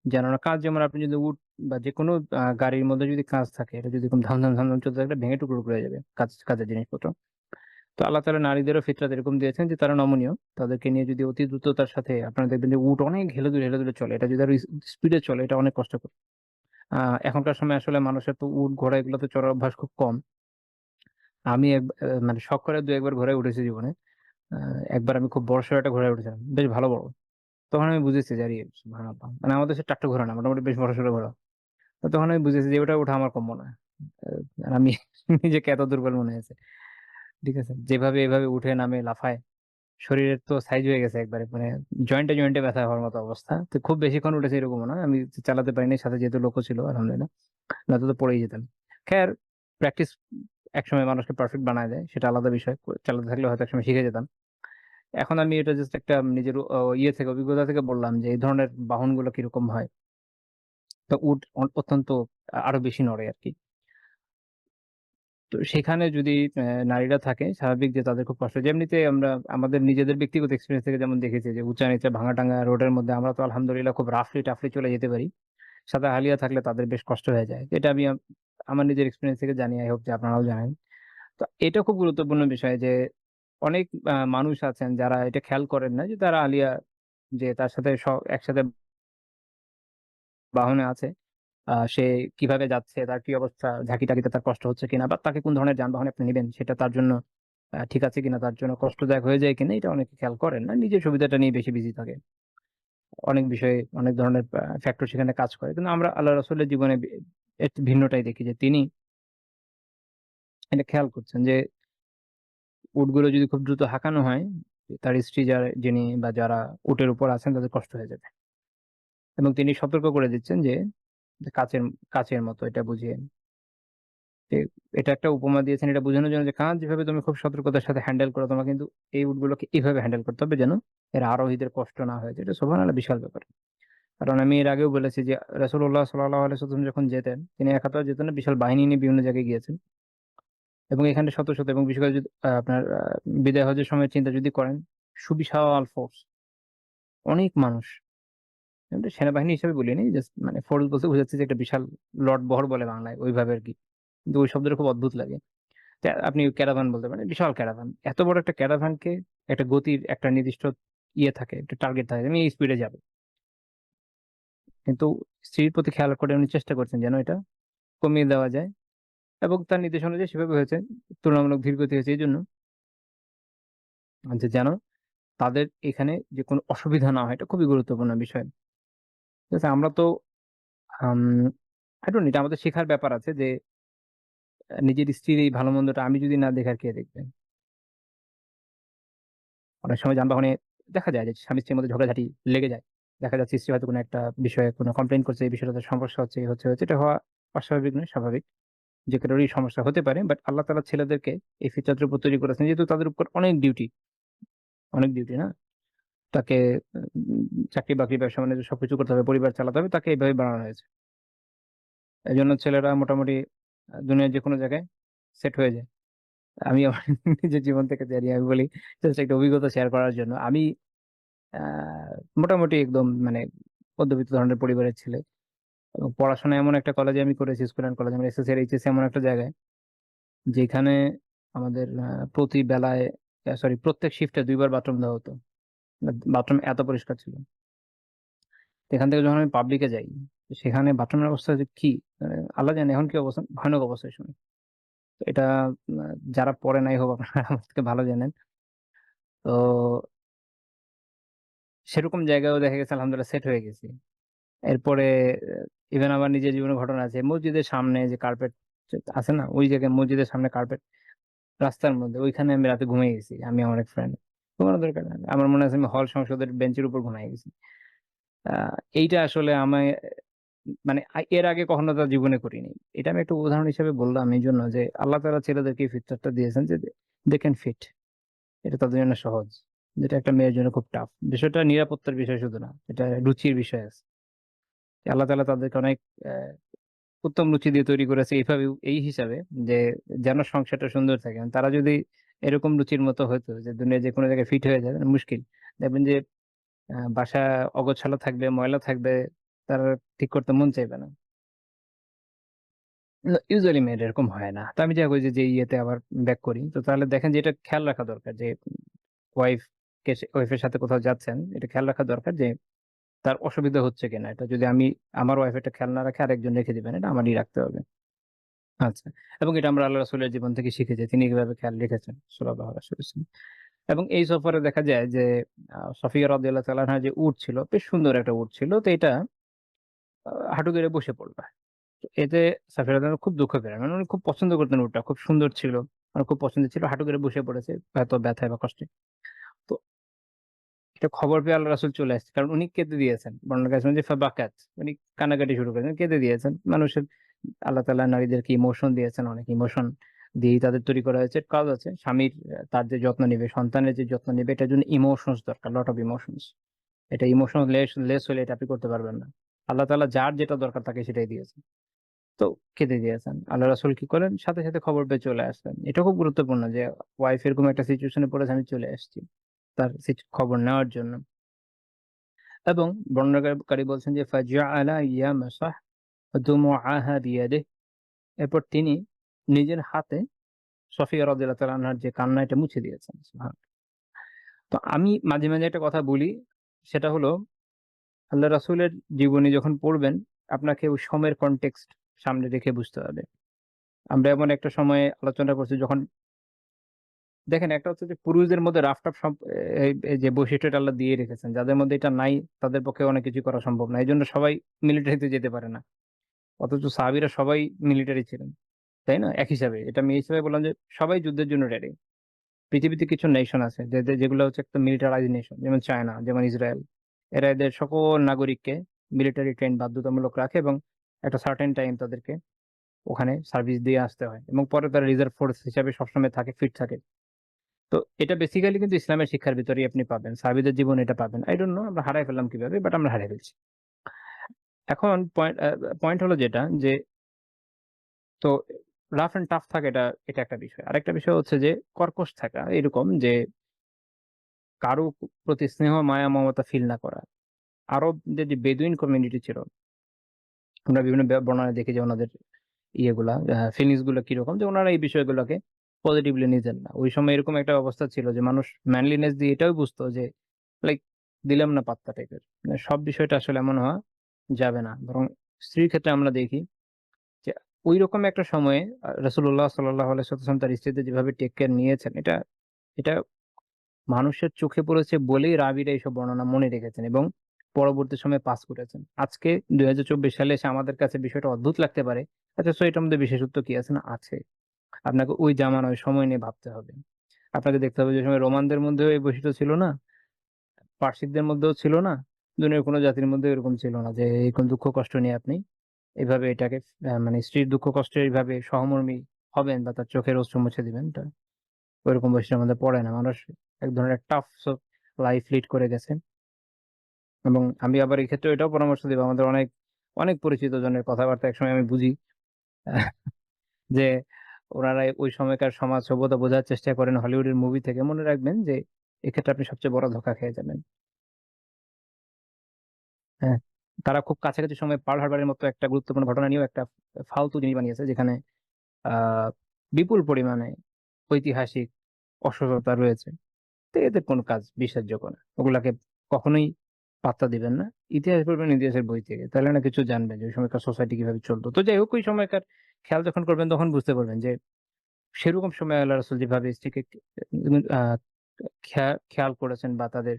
কেননা কাঁচ, যেমন আপনি যদি উট বা যেকোনো গাড়ির মধ্যে যদি কাঁচ থাকে, এটা যদি এরকম ধাম ধাম চলতে থাকলে ভেঙে টুকরো হয়ে যাবে কাঁচের জিনিসপত্র। তো আল্লাহ তাআলা নারীদেরও ফিতরাত এরকম দিয়েছেন যে তারা নমনীয়। তাদেরকে নিয়ে যদি অতি দ্রুততার সাথে, আপনারা দেখবেন যে উট অনেক হেলে দুলে চলে। এটা যদি আরো স্পিডে চলে এটা অনেক কষ্টকর। আ এখনকার সময় আসলে মানুষের তো উট ঘোড়া এগুলোতে চড়ার অভ্যাস খুব কম। আমি শখ করে ২-১ বার ঘোড়ায় উঠেছি জীবনে। আ একবার আমি খুব বড়সড় একটা ঘোড়ায় উঠেছিলাম। বেশ ভালো বড়। তখন আমি বুঝেছি যে আরে সুবহানাল্লাহ। আমাদের দেশে টাট্টু ঘোড়া না, মোটামুটি বেশ বড়সড় ঘোড়া। তো তখন আমি বুঝেছি যে ওঠা আমার কম্ম না। আর আমি নিজেকে এত দুর্বল মনে হয়েছে। ঠিক আছে? যেভাবে এভাবে উঠে নামে লাফায়, শরীরের তো সাইজ হয়ে গেছে একবারে, জয়েন্টে ব্যথা হওয়ার মতো অবস্থা। তো খুব বেশিক্ষণ উঠেছি এরকমও না। আমি চালাতে পারিনি। সাথে যেহেতু লোকও ছিল আলহামদুলিল্লাহ। নয়তো তো পড়েই যেতাম। খের প্র্যাকটিস একসময় মানুষকে পারফেক্ট বানায় দেয়। সেটা আলাদা বিষয়। চালাতে থাকলে হয়তো একসময় শিখে যেতাম। এখন আমি এটা জাস্ট একটা নিজের ইয়ে থেকে, অভিজ্ঞতা থেকে বললাম যে এই ধরনের বাহনগুলো কিরকম হয়। তো উট অত্যন্ত আরো বেশি নড়ে আরকি। তো সেখানে যদি নারীরা থাকে, স্বাভাবিক যে তাদের খুব কষ্ট হয়। যেমনিতে আমরা আমাদের নিজেদের ব্যক্তিগত এক্সপেরিয়েন্স থেকে যেমন দেখেছি যে উঁচা-নিচা ভাঙা-টাঙ্গা রোডের মধ্যে আমরা তো আলহামদুলিল্লাহ খুব রাফলি-টাফলি চলে যেতে পারি। সাদা হালিয়া থাকলে তাদের বেশ কষ্ট হয়ে যায়। এটা আমি আমার নিজের এক্সপেরিয়েন্স থেকে জানি। আই হোপ যে আপনারাও জানেন। তো এটা খুব গুরুত্বপূর্ণ বিষয় যে অনেক মানুষ আছেন যারা এটা খেয়াল করেন না যে তারা আলিয়া, যে তার সাথে একসাথে বাহনে আছে। সে কিভাবে যাচ্ছে, তার কি অবস্থা, ঝাঁকি-টাকিতে তার কষ্ট হচ্ছে কিনা, বা তাকে কোন ধরনের যানবাহনে আপনি নিবেন সেটা তার জন্য ঠিক আছে কিনা, তার জন্য কষ্টদায়ক হয়ে যায় কিনা, এটা অনেকে খেয়াল করেন না। নিজের সুবিধাটা নিয়ে বেশি বিজি থাকে। অনেক বিষয়ে অনেক ধরনের ফ্যাক্টর সেখানে কাজ করে। কিন্তু আমরা আল্লাহ রাসূলের জীবনে একটু ভিন্নটাই দেখি যে তিনি এটা খেয়াল করছেন যে উটগুলো যদি খুব দ্রুত হাঁকানো হয়, তার স্ত্রী যিনি বা যারা উটের উপর আছেন তাদের কষ্ট হয়ে যাবে। এবং তিনি সতর্ক করে দিচ্ছেন যে কাঁচের কাঁচের মতো এটা বুঝিয়ে। এ এটা একটা উপমা দিয়েছেন এটা বোঝানোর জন্য যে কাঁচ যেভাবে তুমি খুব সতর্কতার সাথে হ্যান্ডেল করো, তোমার কিন্তু এই উটগুলোকে এভাবে হ্যান্ডেল করতে হবে যেন এর আরোহীদের কষ্ট না হয়। এটা সুবহানাল্লাহ বিশাল ব্যাপার। কারণ আমি এর আগেও বলেছি যে রাসূলুল্লাহ সাল্লাল্লাহু আলাইহি ওয়াসাল্লাম যখন যেতেন, তিনি একা তো আর যেতেন না, বিশাল বাহিনী নিয়ে বিভিন্ন জায়গায় গিয়েছেন। এবং এখানে শত এবং বিশেষ করে যদি আপনার বিদায় হজের সময় চিন্তা যদি করেন, সুবিশাল ফোর্স, অনেক মানুষ। আমি তো সেনাবাহিনী হিসেবে বলিনি, জাস্ট ফোর্স বলতে বোঝাচ্ছে যে একটা বিশাল লটবহর বলে বাংলায়, ওইভাবে আরকি। কিন্তু ওই শব্দটা খুব অদ্ভুত লাগে। আপনি ক্যারাভান বলতে পারেন, বিশাল ক্যারাভান। এত বড় একটা ক্যারাভানকে একটা গতির একটা নির্দিষ্ট ইয়ে থাকে, একটা টার্গেট থাকে। আমি এই স্পিডে যাবো। কিন্তু স্ত্রীর প্রতি খেয়াল করে উনি চেষ্টা করছেন যেন এটা কমিয়ে দেওয়া যায়। এবং তার নির্দেশ অনুযায়ী সেভাবে হয়েছে। তুলনামূলক ধীর গতি হয়েছে এইজন্য যে যেন তাদের এখানে যে কোনো অসুবিধা না হয়, এটা খুবই গুরুত্বপূর্ণ বিষয়। ঠিক আছে? আমরা তো আম আই ডোন্ট নো, এটা আমাদের শেখার ব্যাপার আছে যে নিজের স্ত্রীর এই ভালো মন্দটা আমি যদি না দেখি আর কে দেখবে? অনেক সময় যানবাহনে দেখা যায় যে স্বামী স্ত্রীর মধ্যে ঝগড়াঝাটি লেগে যায়। দেখা যাচ্ছে স্ত্রী হয়তো কোনো একটা বিষয়ে কোনো কমপ্লেইন করছে, এই বিষয়টাতে সমস্যা হচ্ছে, এই হচ্ছে। এটা হওয়া অস্বাভাবিক নয়, স্বাভাবিক। যে কারোরই সমস্যা হতে পারে। বাট আল্লাহ তাআলা ছেলেদেরকে এই ফিতরাতের উপর তৈরি করেছেন যেহেতু তাদের উপর অনেক ডিউটি না? তাকে চাকরি-বাকরি, ব্যবসা-বাণিজ্য সবকিছু করতে হবে, পরিবার চালাতে হবে। তাকে এভাবে বানানো হয়েছে। এজন্য ছেলেরা মোটামুটি দুনিয়ার যেকোনো জায়গায় সেট হয়ে যায়। আমি আমার নিজের জীবন থেকে জানি, আমি বলি জাস্ট একটা অভিজ্ঞতা শেয়ার করার জন্য। আমি আ মোটামুটি একদম মানে মধ্যবিত্ত ধরনের পরিবারের ছেলে। এবং পড়াশোনা এমন একটা কলেজে আমি করেছি, স্কুল অ্যান্ড কলেজ। আমার এসএসসি আর এইচএসসি এমন একটা জায়গায় যেখানে আমাদের প্রতি বেলায় সরি প্রত্যেক শিফটে ২ বার বাথরুম দেওয়া হতো। বাথরুম এত পরিষ্কার ছিল। তো এখান থেকে যখন আমি পাবলিকে যাই, তো সেখানে বাথরুমের অবস্থা যে কি মানে আল্লাহ জানে এখন কি অবস্থা, ভয়ানক অবস্থা এই সময়। তো এটা যারা পড়ে নাই হোক আপনারা আমার থেকে ভালো জানেন। তো সেরকম জায়গায়ও দেখা গেছে আলহামদুলিল্লাহ সেট হয়ে গেছি। এরপরে ইভেন আমার নিজের জীবনের ঘটনা আছে। মসজিদের সামনে যে কার্পেট আছে না? ওই জায়গায় মসজিদের সামনে কার্পেট রাস্তার মধ্যে ওইখানে আমি রাতে ঘুমিয়ে গেছি। আমি আমার এক ফ্রেন্ড। ঘুমানোর দরকার নাই। আমার মনে আছে আমি হল সংসদের বেঞ্চের উপর ঘুমায়ে গেছি। আ এইটা আসলে আমায় মানে এর আগে কখনো তার জীবনে করিনি। এটা আমি একটা উদাহরণ হিসেবে বললাম এইজন্য যে আল্লাহ তাআলা ছেলেদেরকে এই ফিতরাতটা দিয়েছেন যে they can fit, এটা তাদের জন্য সহজ। যেটা একটা মেয়ের জন্য খুব টাফ। বিষয়টা নিরাপত্তার বিষয় শুধু না। এটা রুচির বিষয় আছে। আল্লাহ তাআলা তাদেরকে অনেক অ্যা উত্তম রুচি দিয়ে তৈরি করেছে এই হিসাবে যে যেন সংসারটা সুন্দর থাকে। তারা যদি এরকম রুচির মতো হতো যে দুনিয়ার যেকোনো জায়গায় ফিট হয়ে যায় মুশকিল। দেখবেন যে বাসা অগোছালো থাকবে, ময়লা থাকবে, তার ঠিক করতে মন চাইবে না। ইউজুয়ালি মেয়েরা এরকম হয় না। তো আমি যা করি যে ইয়েতে আবার ব্যাক করি। তো তাহলে দেখেন যে এটা খেয়াল রাখা দরকার যে ওয়াইফের সাথে কোথাও যাচ্ছেন, এটা খেয়াল রাখা দরকার যে তার অসুবিধা হচ্ছে কিনা। এটা যদি আমার ওয়াইফ এটা খেয়াল না রাখে আরেকজন রেখে দিবেন। এটা আমারই রাখতে হবে। আচ্ছা। এবং এটা আমরা আল্লাহ রাসূলের জীবন থেকে শিখেছি। তিনি এভাবে খেয়াল রেখেছেন সাল্লাল্লাহু আলাইহি ওয়াসাল্লাম। এবং এই সফরে দেখা যায় যে সফিয়া রাদিয়াল্লাহু তাআলা আনহা যে উট ছিল, বেশ সুন্দর একটা উট ছিল। তো এটা হাঁটু গেড়ে বসে পড়ল। তো এতে সাফিয়া রাদিয়াল্লাহু আনহা খুব দুঃখ পেলেন। মানে উনি খুব পছন্দ করতেন উটটা। খুব সুন্দর ছিল। আমার খুব পছন্দের ছিল। হাঁটু গেড়ে বসে পড়েছে এত ব্যথায় বা কষ্টে। তো এটা খবর পেয়ে আল্লাহ রাসূল চলে আসছে। কারণ উনি কেঁদে দিয়েছেন। বর্ণনায় আছে যে ফাবাকাত। উনি কান্নাকাটি শুরু করেছেন, কেঁদে দিয়েছেন। মানুষের আল্লাহ তাআলা নারীদেরকে ইমোশন দিয়েছেন, অনেক ইমোশন দিয়েই তাদের তৈরি করা হয়েছে। কাজ আছে স্বামীর তার যে যত্ন নিবে, সন্তানের যে যত্ন নিবে এটার জন্য ইমোশনস দরকার, লট অফ ইমোশনস। এটা ইমোশন লেস হলে এটা আপনি করতে পারবেন না। আল্লাহ তাআলা যার যেটা দরকার তাকে সেটাই দিয়েছেন। তো কেঁদে দিয়েছেন। আল্লাহ রাসূল কি করেন? সাথে, সাথে খবর পেয়ে চলে আসলেন। এটা খুব গুরুত্বপূর্ণ যে ওয়াইফ এরকম একটা সিচুয়েশন এ পড়েছে, আমি চলে আসছি। তার খবর নেওয়ার জন্য। এবং বর্ণনাকারী বলছেন যে ফাজআলা ইয়ামাসাহ দুমুআহা বিয়াদিহি, এরপর তিনি নিজের হাতে সফিয়া রাদিয়াল্লাহু তাআলা আনহার যে কান্না এটা মুছে দিয়েছেন। সুবহানাল্লাহ। তো আমি মাঝে, মাঝে একটা কথা বলি, সেটা হলো আল্লাহ রাসূলের জীবনী যখন পড়বেন আপনাকে ওই সময়ের কনটেক্সট সামনে রেখে বুঝতে হবে। আমরা এমন একটা সময়ে আলোচনা করছি যখন দেখেন একটা হচ্ছে যে পুরুষদের মধ্যে রাফ-টাফ এই যে বৈশিষ্ট্যটা আল্লাহ দিয়ে রেখেছেন। যাদের মধ্যে এটা নাই তাদের পক্ষে অনেক কিছু করা সম্ভব না। এজন্য সবাই মিলিটারিতে যেতে পারে না। অথচ সাহাবীরা সবাই মিলিটারি ছিলেন। তাই না? এক হিসাবে। এটা আমি এই হিসাবে বললাম যে সবাই যুদ্ধের জন্য রেডি। পৃথিবীতে কিছু নেশন আছে যেগুলো হচ্ছে একটা মিলিটারাইজড নেশন। যেমন চায়না, যেমন ইসরায়েল। এরা এদের সকল নাগরিককে মিলিটারি ট্রেন বাধ্যতামূলক রাখে এবং একটা সার্টেন টাইম তাদেরকে ওখানে সার্ভিস দিয়ে আসতে হয়। এবং পরে তারা রিজার্ভ ফোর্স হিসাবে সবসময় থাকে, ফিট থাকে। তো এটা বেসিক্যালি কিন্তু ইসলামের শিক্ষার ভিতরেই আপনি পাবেন। সাহাবীদের জীবনে এটা পাবেন। I don't know আমরা হারায় ফেললাম কিভাবে? বাট আমরা হারায় ফেলছি। এখন পয়েন্ট হলো যেটা যে তো রাফ অ্যান্ড টাফ থাকা এটা একটা বিষয়। আরেকটা বিষয় হচ্ছে যে কর্কশ থাকা। এরকম যে কারো প্রতি স্নেহ, মায়া, মমতা ফিল না করা। আরবদের যে বেদুইন কমিউনিটি ছিল, আমরা বিভিন্ন বর্ণনায় দেখি যে উনাদের ইয়েগুলা ফিলিংস গুলা কিরকম যে উনারা এই বিষয়গুলোকে পজিটিভলি নিতেন না। ওই সময় এরকম একটা অবস্থা ছিল যে মানুষ ম্যানলিনেস দিয়ে এটাও বুঝতো যে লাইক দিলাম না পাত্তা টাইপের। মানে সব বিষয়টা আসলে এমন হওয়া যাবে না। বরং স্ত্রীর ক্ষেত্রে আমরা দেখি যে ঐরকম একটা সময়ে রাসূলুল্লাহ সাল্লাল্লাহু আলাইহি ওয়াসাল্লাম তার স্ত্রীদের যেভাবে টেক কেয়ার নিয়েছেন এটা মানুষের চোখে পড়েছে বলেই রাবীরা এইসব বর্ণনা মনে রেখেছেন এবং পরবর্তী সময়ে পাস করেছেন। আজকে 2024 সালে এসে আমাদের কাছে বিষয়টা অদ্ভুত লাগতে পারে। আচ্ছা, সো এটার মধ্যে বিশেষত্ব কি আছে? না, আছে। আপনাকে ওই জামানা ওই সময় নিয়ে ভাবতে হবে। আপনাকে দেখতে হবে যে সময় রোমানদের মধ্যেও এই বৈশিষ্ট্য ছিল না, পার্সিকদের মধ্যেও ছিল না, দুনিয়ার কোনো জাতির মধ্যে এরকম ছিল না যে এরকম দুঃখ কষ্ট নিয়ে আপনি এইভাবে এটাকে মানে স্ত্রীর দুঃখ কষ্টের এইভাবে সহমর্মী হবেন বা তার চোখের অশ্রু মুছে দিবেন। এটা ওইরকম বৈশিষ্ট্যের মধ্যে পড়ে না। মানুষ এক ধরনের টাফ লাইফ লিড করে গেছে। এবং আমি আবার এই ক্ষেত্রে এটাও পরামর্শ দিব, আমাদের অনেক অনেক পরিচিত জনের কথাবার্তা একসময় আমি বুঝি যে ওনারা ওই সময়কার সমাজ সভ্যতা বোঝার চেষ্টা করেন হলিউডের মুভি থেকে। মনে রাখবেন যে এক্ষেত্রে আপনি সবচেয়ে বড় ধোঁকা খেয়ে যাবেন। হ্যাঁ, তারা খুব কাছাকাছি সময়ে পার্ল হারবারের মতো একটা গুরুত্বপূর্ণ ঘটনা নিয়েও একটা ফালতু জিনিস বানিয়েছে, যেখানে আহ বিপুল পরিমাণে ঐতিহাসিক অসততা রয়েছে। তো এদের কোনো কাজ বিশ্বাসযোগ্য না, ওগুলাকে কখনোই পাত্তা দিবেন না। ইতিহাস পড়বেন ইতিহাসের বই থেকে, তাহলে না কিছু জানবেন যে ওই সময়কার সোসাইটি কিভাবে চলতো। তো যাই হোক, ওই সময়কার খেয়াল যখন করবেন তখন বুঝতে পারবেন যে সেরকম সময় আল্লাহ রাসূল যেভাবে স্ত্রীকে আহ খেয়াল করেছেন বা তাদের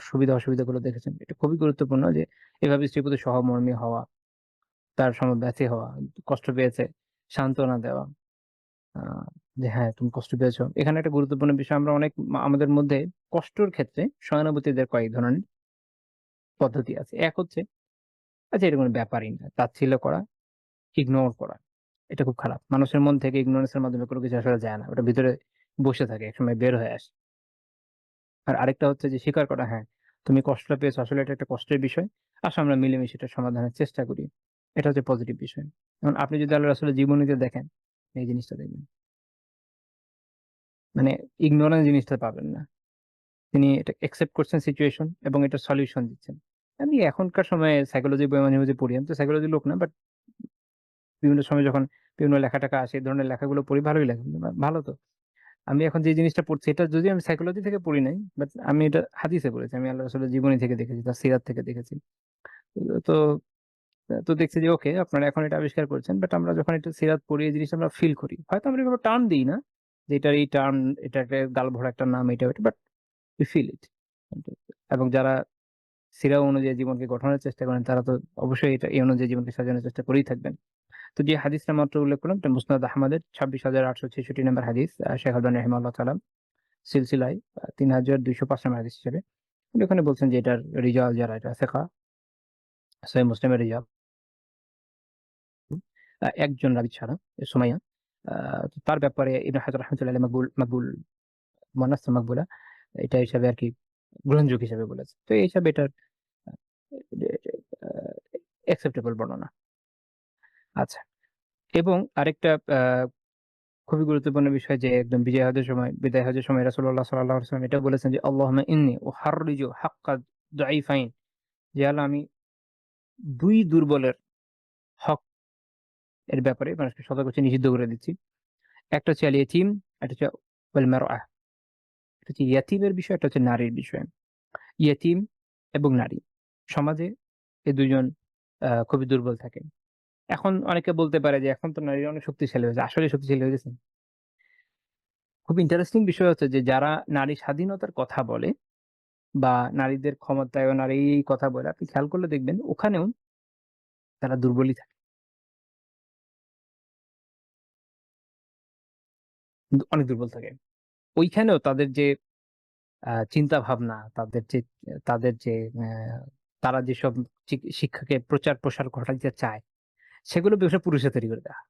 সুবিধা অসুবিধাগুলো দেখেছেন, এটা খুবই গুরুত্বপূর্ণ যে এভাবে স্ত্রীর প্রতি সহমর্মী হওয়া, তার সমব্যথী হওয়া, কষ্ট পেয়েছে সান্ত্বনা দেওয়া, আহ যে হ্যাঁ তুমি কষ্ট পেয়েছো। এখানে একটা গুরুত্বপূর্ণ বিষয়, আমরা অনেক আমাদের মধ্যে কষ্টর ক্ষেত্রে সহানুভূতিদের কয়েক ধরনের পদ্ধতি আছে। এক হচ্ছে, আচ্ছা এটা কোনো ব্যাপারই না, তাচ্ছিল্য করা, ইগনোর করা। এটা খুব খারাপ। মানুষের মন থেকে ইগনোরেন্সের মাধ্যমে কোনো কিছু আসলে যায় না, ওটা ভিতরে বসে থাকে, একসময় বের হয়ে আসে। আর আরেকটা হচ্ছে যে স্বীকার করা, হ্যাঁ তুমি কষ্টটা পেয়েছো, আসলে এটা একটা কষ্টের বিষয়, আসলে আমরা মিলেমিশে এটা সমাধানের চেষ্টা করি। এটা হচ্ছে পজিটিভ বিষয়। এখন আপনি যদি আল্লাহ রাসূলের জীবনীতে দেখেন, এই জিনিসটা দেখবেন, মানে ইগনোরেন্স জিনিসটা পাবেন না। তিনি এটা একসেপ্ট করছেন সিচুয়েশন এবং এটার সলিউশন দিচ্ছেন। আমি এখনকার সময়ে সাইকোলজি বই মাঝে মাঝে পড়ি, আমি তো সাইকোলজি লোক না, বাট বিভিন্ন সময় যখন বিভিন্ন লেখা-টেখা আসে, এই ধরনের লেখাগুলো পড়ি, ভালোই লাগে। ভালো তো। আমি এখন যে জিনিসটা পড়ছি এটা যদিও আমি সাইকোলজি থেকে পড়ি নাই, বাট আমি এটা হাদিসে পড়েছি। আমি আল্লাহ রাসূলের জীবনী থেকে দেখেছি, তার সিরাত থেকে দেখেছি। তো তো দেখছি যে ওকে, আপনারা এখন এটা আবিষ্কার করেছেন, বাট আমরা যখন এটা সিরাত পড়ি এই জিনিসটা আমরা ফিল করি। হয়তো আমরা এভাবে টার্ম দিই না যে এটার এই টার্ম, এটা একটা গালভরা একটা নাম, এটা ওটা, বাট উই ফিল ইট। এবং যারা সিরা অনুযায়ী জীবনকে গঠনের চেষ্টা করেন তারা তো অবশ্যই এটা এই অনুযায়ী জীবনকে সাজানোর চেষ্টা করেই থাকবেন। তো যে হাদিসটা মাত্র উল্লেখ করলাম, এটা মুসনাদ আহমদের 26,866 নম্বর হাদিস, শেখ আলবানী রাহিমাহুল্লাহ তাআলা সিলসিলায় 3,205 নম্বর হাদিস হিসেবে উনি ওখানে বলছেন যে এটার রিজাল যারা, এটা সেখা, সহিহ মুসলিমের রিজাল একজন রাবী ছাড়া, সুমাইয়া। তো তার ব্যাপারে ইবনে হাজার রাহমাতুল্লাহি আলাইহি মাকবুল মাকবুল মুনাস মাকবুলা এটা হিসাবে আর কি গ্রহণযোগ্য হিসাবে বলেছে। তো এই হিসাবে এটার অ্যাকসেপ্টেবল বর্ণনা। আচ্ছা, এবং আরেকটা খুবই গুরুত্বপূর্ণ বিষয় যে একদম বিদায় হজের সময় রাসূলুল্লাহ সাল্লাল্লাহু আলাইহি ওয়াসাল্লাম এটা বলেছেন যে আল্লাহুম্মা ইন্নী উহাররিজু হাক্কা দাঈফাইন, যে আল্লাহ আমি দুই দুর্বলের হক এর ব্যাপারে মানুষকে সতর্ক করতে নিষিদ্ধ করে দিচ্ছি। একটা হচ্ছে আল ইয়াতীম, একটা হচ্ছে ওয়াল মারআহ। এটা হচ্ছে ইয়াতীমের বিষয়, একটা হচ্ছে নারীর বিষয়। ইয়াতীম এবং নারী সমাজে এই দুইজন খুবই দুর্বল থাকে। এখন অনেকে বলতে পারে যে এখন তো নারীরা অনেক শক্তিশালী হয়েছে। আসলে শক্তিশালী হয়ে গেছে? খুব ইন্টারেস্টিং বিষয় হচ্ছে যে যারা নারী স্বাধীনতার কথা বলে বা নারীদের ক্ষমতায়ন আর এই কথা বলে, আপনি খেয়াল করলে দেখবেন ওখানেও তারা দুর্বলই থাকে, অনেক দুর্বল থাকে। ওইখানেও তাদের যে চিন্তা ভাবনা, তাদের যে তারা যেসব শিক্ষাকে প্রচার প্রসার ঘটাইতে চায়, সেগুলো বেশি পুরুষে তৈরি করে দেয়া।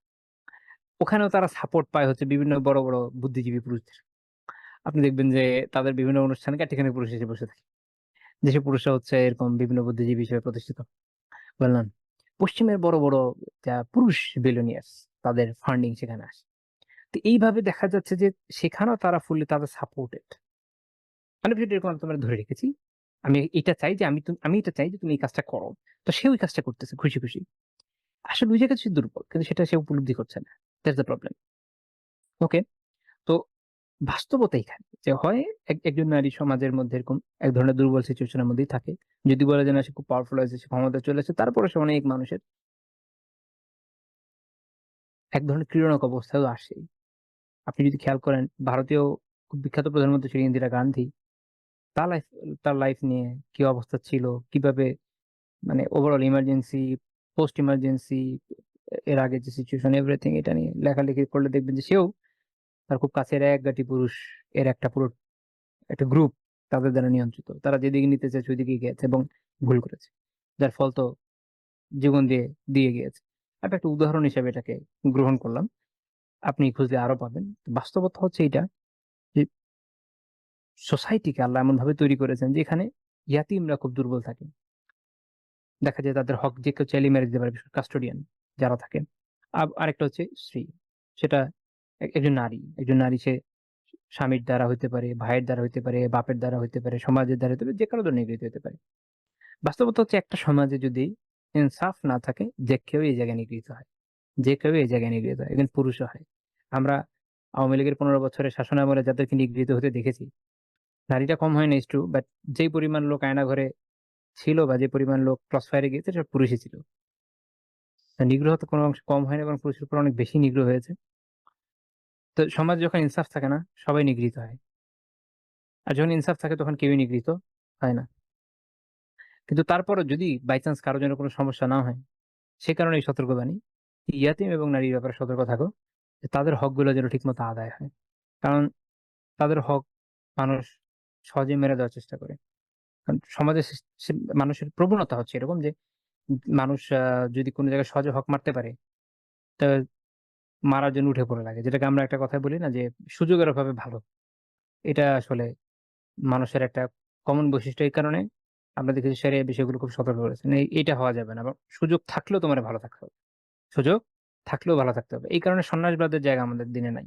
ওখানেও তারা সাপোর্ট পায় হচ্ছে বিভিন্ন বড় বড় বুদ্ধিজীবী পুরুষদের। আপনি দেখবেন যে তাদের বিভিন্ন অনুষ্ঠানে চারটিখানি পুরুষ এসে বসে থাকে। যেসব পুরুষরা হচ্ছে এরকম বিভিন্ন বুদ্ধিজীবী হিসেবে প্রতিষ্ঠিত, বললেন পশ্চিমের বড় বড় পুরুষ বিলিয়নিয়ার্স, তাদের ফান্ডিং সেখানে আসে। তো এইভাবে দেখা যাচ্ছে যে সেখানেও তারা ফুললি তাদের সাপোর্টেড। মানে বিষয়টা এরকম, আমি তোমার ধরে রেখেছি, আমি এটা চাই যে আমি এটা চাই যে তুমি এই কাজটা করো। তো সে ওই কাজটা করতেছে খুশি খুশি। আসলে ওই জায়গায় সে দুর্বল, কিন্তু সেটা সে উপলব্ধি করছে না। That's the problem. ওকে। তো বাস্তবতা এখানে যে হয় একজন নারী সমাজের মধ্যে এরকম এক ধরনের দুর্বল সিচুয়েশনের মধ্যেই থাকে। যদি বলা যায় না সে খুব পাওয়ারফুল হয়েছে, সে ক্ষমতায় চলে এসেছে, তারপরে সে অনেক মানুষের এক ধরনের ক্রীড়নক অবস্থায়ও আসে। আপনি যদি খেয়াল করেন ভারতীয় খুব বিখ্যাত প্রধানমন্ত্রী ছিলেন ইন্দিরা গান্ধী। তার লাইফ তার লাইফ নিয়ে কি অবস্থা ছিল, কিভাবে মানে ওভারঅল ইমার্জেন্সি, পোস্ট ইমার্জেন্সি, এর আগে যে সিচুয়েশন, এভরিথিং এটা নিয়ে লেখালেখি করলে দেখবেন যে সেও তার খুব কাছের এক গাঁটি পুরুষ এর একটা পুরো একটা গ্রুপ তাদের দ্বারা নিয়ন্ত্রিত। তারা যেদিকে নিতে চাইছে ওইদিকে গিয়েছে এবং ভুল করেছে, যার ফল তো জীবন দিয়ে দিয়ে গিয়েছে। আমি একটা উদাহরণ হিসেবে এটাকে গ্রহণ করলাম, আপনি খুঁজলে আরো পাবেন। বাস্তবতা হচ্ছে এটা যে সোসাইটিকে আল্লাহ এমন ভাবে তৈরি করেছেন যে এখানে ইয়াতিমরা খুব দুর্বল থাকে। দেখা যায় তাদের হক যে কেউ চাইলে মেরে দিতে পারে, কাস্টোডিয়ান যারা থাকেন। আরেকটা হচ্ছে স্ত্রী, সেটা একজন নারী, সে স্বামীর দ্বারা হইতে পারে, ভাইয়ের দ্বারা হইতে পারে, বাপের দ্বারা হইতে পারে, সমাজের দ্বারা হইতে পারে, যে কারো দ্বারা নিগৃহীত হতে পারে। বাস্তবতা হচ্ছে একটা সমাজে যদি ইনসাফ না থাকে, যে কেউ এই জায়গায় নিগৃহীত হয়, যে কেউ এই জায়গায় নিগৃহীত হয়, even পুরুষও হয়। আমরা আওয়ামী লীগের 15 বছরের শাসনামলে যাদেরকে নিগৃহীত হতে দেখেছি, নারীটা কম হয় না ইস্টু, বাট যেই পরিমাণ লোক আয়না ঘরে ছিল বা যে পরিমাণ লোক ক্রস ফায়ারে গিয়েছে সেটা পুরুষই ছিল। নিগ্রহ তো কোনো অংশ কম হয়নি, এবং পুরুষের উপর অনেক বেশি নিগ্রহ হয়েছে। তো সমাজ যখন ইনসাফ থাকে না, সবাই নিগৃহীত হয়, আর যখন ইনসাফ থাকে তখন কেউই নিগৃহীত হয় না। কিন্তু তারপরও যদি বাই চান্স কারোর জন্য কোনো সমস্যা না হয়, সে কারণে এই সতর্কবাণী, ইয়াতিম এবং নারীর ব্যাপারে সতর্ক থাকো, যে তাদের হকগুলো যেন ঠিকমতো আদায় হয়। কারণ তাদের হক মানুষ সহজে মেরে দেওয়ার চেষ্টা করে। কারণ সমাজে মানুষের প্রবণতা হচ্ছে এরকম যে মানুষ যদি কোনো জায়গায় সহজে হক মারতে পারে, তা মারার জন্য উঠে পড়ে লাগে, যেটাকে আমরা একটা কথা বলি না যে সুযোগের অভাবে ভালো। এটা আসলে মানুষের একটা কমন বৈশিষ্ট্য। এই কারণে আমরা দেখেছি শরিয়া বিষয়গুলো খুব সতর্ক করেছেন, এইটা হওয়া যাবে না। আবার সুযোগ থাকলেও তোমার ভালো থাকতে হবে, সুযোগ থাকলেও ভালো থাকতে হবে। এই কারণে সন্ন্যাসবাদের জায়গা আমাদের দিনে নাই।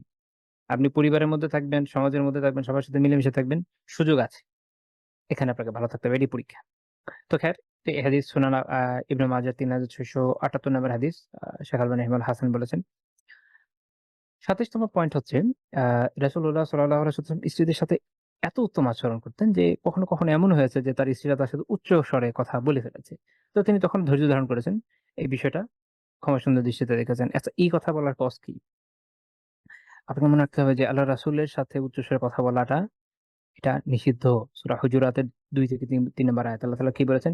আপনি পরিবারের মধ্যে থাকবেন, সমাজের মধ্যে থাকবেন, সবার সাথে মিলেমিশে থাকবেন, সুযোগ আছে, এখানে আপনাকে ভালো থাকতে হবে, এটি পরীক্ষা। তো খের, তো এই হাদিস সুনান ইবনে মাজাহ 3678 নম্বর হাদিস, শেখ আলবানী রাহিমাহুল্লাহ হাসান বলেছেন। 27তম পয়েন্ট হচ্ছে রাসূলুল্লাহ সাল্লাল্লাহু আলাইহি ওয়াসাল্লাম স্ত্রীদের সাথে এত উত্তম আচরণ করতেন যে কখনো কখনো এমন হয়েছে যে তার স্ত্রীরা তার সাথে উচ্চ স্বরে কথা বলে ফেলেছে। তো তিনি তখন ধৈর্য ধারণ করেছেন, এই বিষয়টা ক্ষমা সুন্দর দৃষ্টিতে দেখেছেন। আচ্ছা, এই কথা বলার কজ কি? আপনাকে মনে রাখতে হবে যে আল্লাহ রাসূলের সাথে উচ্চস্বরে কথা বলাটা এটা নিষিদ্ধ। সূরা হুজুরাতের 2 থেকে 3 নম্বর আয়াত আল্লাহ তাআলা কি বলেছেন?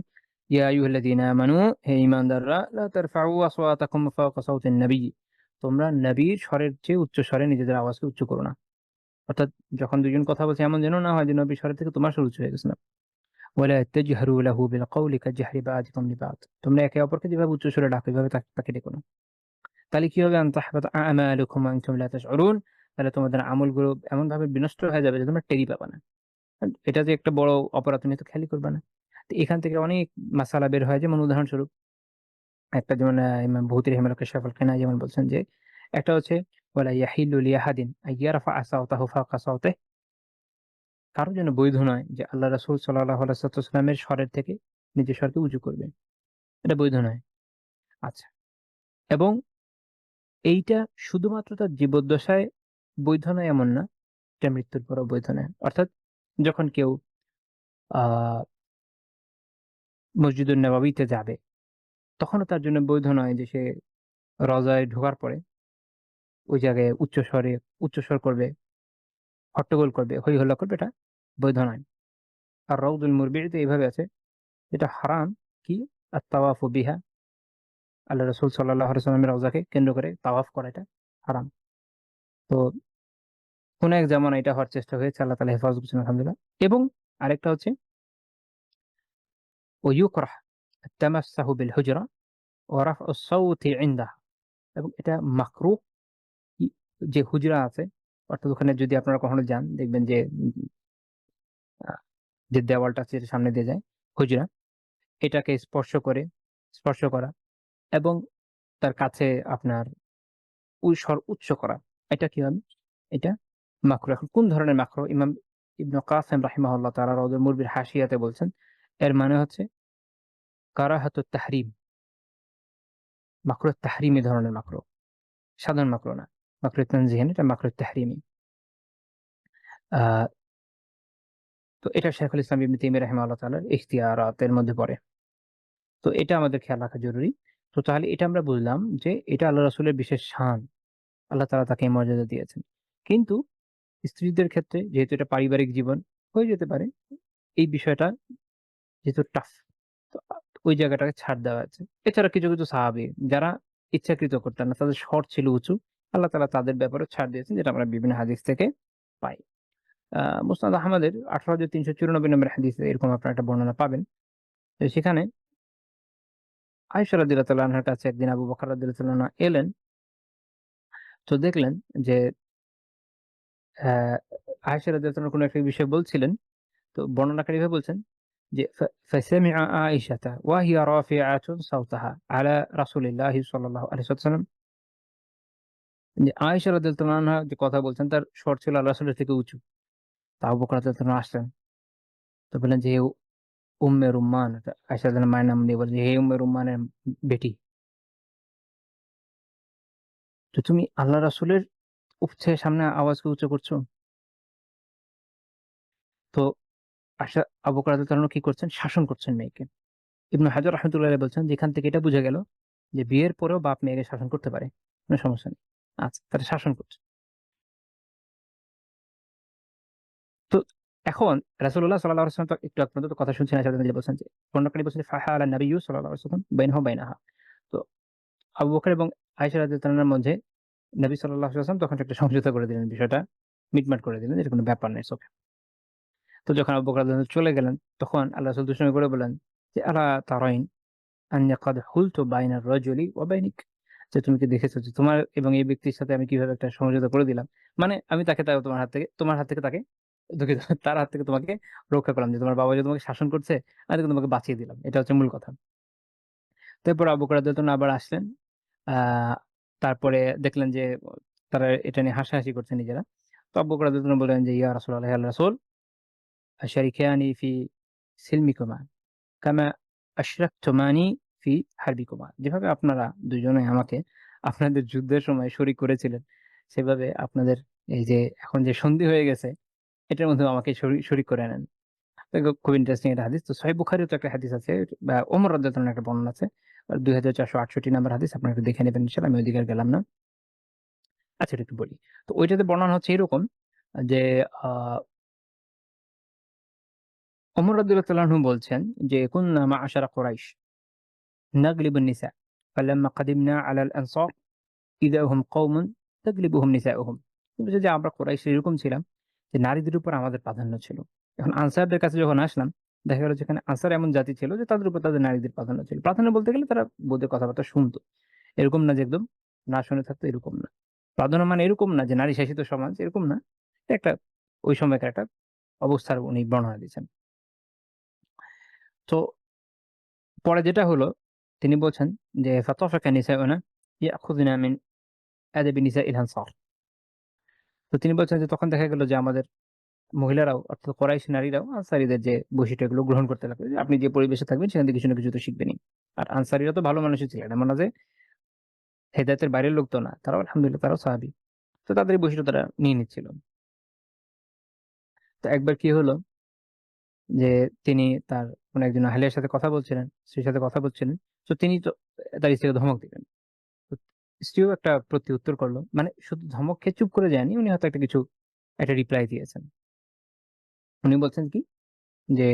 ইয়া আইয়ুহাল্লাযীনা আমানু, হে ঈমানদাররা, লা তারফাউ আসওয়াতাকুম ফাওকা সাওতিন নবী, তোমরা নবীর স্বরের চেয়ে উচ্চ স্বরে নিজেদের আওয়াজকে উচ্চ করো না। অর্থাৎ যখন দুজন কথা বলছে এমন যেন না হয় যে নবীর স্বরের থেকে তোমার স্বর উচ্চ হয়ে গেছে না। ওয়ালা তাজহারু লাহু বিল কওলি কাজহারি বা'দিকুম লিবা'দ, তোমরা একে অপরকে যেভাবে উচ্চ স্বরে ডাকো এভাবে তাকে ডেকো না। তাহলে কি হবে? আন তাহবাতা আমালুকুম ওয়া আনতুম লা তাশউরুন, তাহলে তোমাদের আমলগুলো এমন ভাবে বিনষ্ট হয়ে যাবে যে তোমরা টেরই পাবা না। এটা যে একটা বড় অপরাধ, তুমি তো খেয়ালই করবা না। তো এখান থেকে অনেক মাসালা বের হয়। যেমন উদাহরণস্বরূপ একটা, যেমন ইমাম বুখারী রাহিমাহুল্লাহ কাশফুল কিনায় যেমন বলছেন যে একটা হচ্ছে ওয়ালা ইয়াহিল্লু লিআহাদিন আইয়ারফা সাওতাহু ফাওকা সাওতিহি, কারোর জন্য বৈধ নয় যে আল্লাহ রাসূল সাল্লাল্লাহু আলাইহি ওয়াসাল্লামের স্বরের থেকে নিজের স্বরকে উঁচু করবে, এটা বৈধ নয়। আচ্ছা, এবং এইটা শুধুমাত্র তার জীবদ্দশায় বৈধ নয় এমন না, এটা মৃত্যুর পরও বৈধ নয়। অর্থাৎ যখন কেউ আহ মসজিদুন নববীতে যাবে, তখনও তার জন্য বৈধ নয় যে সে রওজায় ঢোকার পরে ওই জায়গায় উচ্চস্বর করবে, হট্টগোল করবে, হই হল্লা করবে, এটা বৈধ নয়। আর রওদুল মুরবিতে এইভাবে আছে, যেটা হারাম কি আত-তাওয়াফু বিহা, আল্লাহ রাসূল সাল্লাল্লাহু আলাইহি ওয়াসাল্লামের রওজাকে কেন্দ্র করে তাওয়াফ করা এটা হারাম। তো কোন এক জামানায় এটা হওয়ার চেষ্টা হয়েছে, আল্লাহ তাআলা হেফাজত করেছেন আলহামদুলিল্লাহ। এবং আরেকটা হচ্ছে ওয়ায়ুকরাহ আত-তামাসসাহু বিল হুজরা ওয়া রাফ'উ আস-সাওতি ইনদাহা, এবং এটা মাকরুহ যে হুজরা আছে, অর্থাৎ ওখানে যদি আপনারা কখনো যান দেখবেন যে আহ, যে দেওয়ালটা আছে যেটা সামনে দিয়ে যায়, হুজরা, এটাকে স্পর্শ করা এবং তার কাছে আপনার ওই স্বর উচ্চ করা, এটা কি হবে? এটা মাকরু। এখন কোন ধরনের মাকরু? ইমাম ইবনে কাসিম রাহিমাহুল্লাহ তাআলা রাউদুল মুরবির হাশিয়াতে বলছেন, এর মানে হচ্ছে কারাহাতুত তাহরিম, মাকরু তাহরিমি ধরনের মাকরু, সাধারণ মাকরু না। মাকরু তানজিহি না, এটা মাকরু তাহরিমি। আহ তো এটা শাইখুল ইসলাম ইবনে তাইমিয়া রাহিমাহুল্লাহ তাআলার ইখতিয়ারাতের মধ্যে পড়ে। তো এটা আমাদের খেয়াল রাখা জরুরি। তো তাহলে এটা আমরা বুঝলাম যে এটা আল্লাহ রাসূলের বিশেষ শান, আল্লাহ তাআলা তাকে এই মর্যাদা দিয়েছেন। কিন্তু স্ত্রীদের ক্ষেত্রে যেহেতু এটা পারিবারিক জীবন, হয়ে যেতে পারে এই বিষয়টা যেহেতু টাফ। তো ওই জায়গাটাকে ছাড় দেওয়া হয়েছে। এছাড়া কিছু, কিছু সাহাবী যারা ইচ্ছাকৃত করতেন না, তাদের স্বর ছিল উঁচু। আল্লাহ তাআলা তাদের ব্যাপারেও ছাড় দিয়েছেন, যেটা আমরা বিভিন্ন হাদিস থেকে পাই। মুসনাদ আহমদের ১৮,৩৯৪ নম্বর হাদিসে এরকম আপনারা একটা বর্ণনা পাবেন। তো সেখানে আয়েশা রাদিয়াল্লাহু তাআলা আনহার কাছে একদিন আবু বকর রাদিয়াল্লাহু তাআলা আনহু এলেন। তো দেখলেন যে অ্যা আয়েশা রাদিয়াল্লাহু তাআলা কোন একটা বিষয় বলছিলেন। তো বর্ণনাকারী এভাবে বলছেন যে ফাসামিআ আয়েশাতা ওয়া হিয়া রাফিআতুন সাওতাহা আলা রাসূলিল্লাহি সাল্লাল্লাহু আলাইহি ওয়াসাল্লাম। যে আয়েশা রাদিয়াল্লাহু আনহা যে কথা বলছেন তার স্বর ছিল আল্লাহ রাসূলের থেকে উঁচু। তো আবু বকর রাদিয়াল্লাহু তাআলা আসলেন। তো বললেন যে, হে উম্মে রুম্মান, আয়েশা রাদিয়াল্লাহু মায়ের নাম দিয়ে বললেন, হে উম্মে রুম্মানের বেটি, তো তুমি আল্লাহ রাসূলের সামনে আওয়াজকে উঁচু করছো? তো আবু বকর রাদিয়াল্লাহু তাআলা কি করছেন? শাসন করছেন মেয়েকে। ইবনে হাজার রাহমাতুল্লাহি আলাইহি বলছেন যে এখান থেকে এটা বুঝা গেল যে বিয়ের পরেও বাপ মেয়েকে শাসন করতে পারে। কোন সমস্যা নেই। আচ্ছা, তাহলে শাসন করছে। তো এখন রাসূলুল্লাহ সাল্লাল্লাহু আলাইহি ওয়াসাল্লাম তো একটু আগ পর্যন্ত কথা শুনছেন, আয়েশা রাদিয়াল্লাহু বলছেন যে বর্ণনাকারী বলছেন যে ফাহালা নাবিয়্যু সাল্লাল্লাহু আলাইহি ওয়াসাল্লাম বাইনাহু ওয়া বাইনাহা। তো আবু বকর এবং আয়েশা রাদিয়াল্লাহু তাআলার মধ্যে নবী সাল্লাল্লাহু আলাইহি ওয়াসাল্লাম তখন একটা সমঝোতা করে দিলেন, বিষয়টা মিটমাট করে দিলেন। এর কোন ব্যাপার নাই, ইটস ওকে। তো যখন আবু বকর রাদিয়াল্লাহু চলে গেলেন, তখন আল্লাহ রাসূল দুষ্টামি করে বললেন যে আলা তারাইন আন্নী ক্বাদ হুলতু বাইনা আর-রাজুলি ওয়া বাইনিক, যে তুমি কি দেখেছো যে তোমার এবং এই ব্যক্তির সাথে আমি কিভাবে একটা সমঝোতা করে দিলাম। মানে আমি তাকে তোমার হাত থেকে তাকে দুঃখিত, তার হাত থেকে তোমাকে রক্ষা করলাম, যে তোমার বাবা যে তোমাকে শাসন করছে, আমি তাকে তোমাকে বাঁচিয়ে দিলাম। এটা হচ্ছে মূল কথা। তারপর আবু বকর রাদিয়াল্লাহু আনহু আবার আসলেন। আ তারপরে দেখলেন যে তারা এটা নিয়ে হাসাহাসি করছে নিজেরা। তো আবু বকর রাদিয়াল্লাহু আনহু বললেন যে, ইয়া রাসূলাল্লাহ, হে আল্লাহর রাসূল, আশারিকানি ফি সিলমিকুমা কামা আশরাকতুমানি ফি হারবিকুমা। যেভাবে আপনারা দুজনে আমাকে আপনাদের যুদ্ধের সময় শরিক করেছিলেন, সেভাবে আপনাদের এই যে এখন যে সন্ধি হয়ে গেছে, এটার মধ্যেও আমাকে শরিক করে নেন। তো খুব ইন্টারেস্টিং একটা হাদিস। তো সহিহ বুখারীও তো একটা হাদিস আছে, বা ওমর রাদিয়াল্লাহু আনহু একটা বর্ণনা আছে। ২৪৬৮ নাম্বার হাদিস, আপনারা একটু দেখে নেবেন ইনশাআল্লাহ। আমি ওইদিকে আর গেলাম না। আচ্ছা, এটা একটু বলি। তো ঐটাতে বর্ণনা হচ্ছে এরকম যে আ ওমর রাদিয়াল্লাহু তাআলা আনহু বলছেন যে, কুন্না মা'আশারা কুরাইশ নাগলিবুন নিসা ফালাম্মা কাদিমনা আলাল আনসার ইযা হুম কওমুন তাগলিবুহুম নিসাউহুম। বলছে যে আমরা কুরাইশ এরকম ছিলাম যে নারীদের উপর আমাদের প্রাধান্য ছিল। এখন আনসারদের কাছে যখন আসলাম, দেখা গেল যেখানে আনসার এমন জাতি ছিল যে তাদের উপর তাদের নারীদের প্রাধান্য ছিল। প্রাধান্য বলতে গেলে তারা বোধহয় কথাবার্তা শুনতো। এরকম না যে একদম না শুনে থাকতো, এরকম না। প্রাধান্য মানে এরকম না যে নারী শাসিত সমাজ, এরকম না। এটা একটা ওই সময়কার একটা অবস্থার উনি বর্ণনা দিয়েছেন। তো পরে যেটা হলো, তিনি বলছেন যে ফাতাফাকা নিসাউনা ইয়াখুযুনা মিন আদাবি নিসাইল আনসার। তো তিনি বলছেন যে তখন দেখা গেল যে আমাদের মহিলারাও, অর্থাৎ কোরাইশ নারীরাও আনসারীদের যে বৈশিষ্ট্য এগুলো গ্রহণ করতে লাগলো। যে আপনি যে পরিবেশে থাকবেন সেখান থেকে কিছু না কিছু তো শিখবেনই। আর আনসারীরা তো ভালো মানুষই ছিলেন। এমন না যে হেদায়েতের বাইরের লোক তো না। তারাও আলহামদুলিল্লাহ তারাও সাহাবী। তো তাদের এই বৈশিষ্ট্য তারা নিয়ে নিচ্ছিল। তো একবার কি হলো যে তিনি তার কোন একজন আহলিয়ার সাথে কথা বলছিলেন, স্ত্রীর সাথে কথা বলছিলেন। তো তিনি তো তার স্ত্রীকে ধমক দিলেন। তো স্ত্রীও একটা প্রত্যুত্তর করল। মানে শুধু ধমক খেয়ে চুপ করে যায়নি। উনি হয়তো একটা রিপ্লাই দিয়েছেন। উনি বলছেন কি যে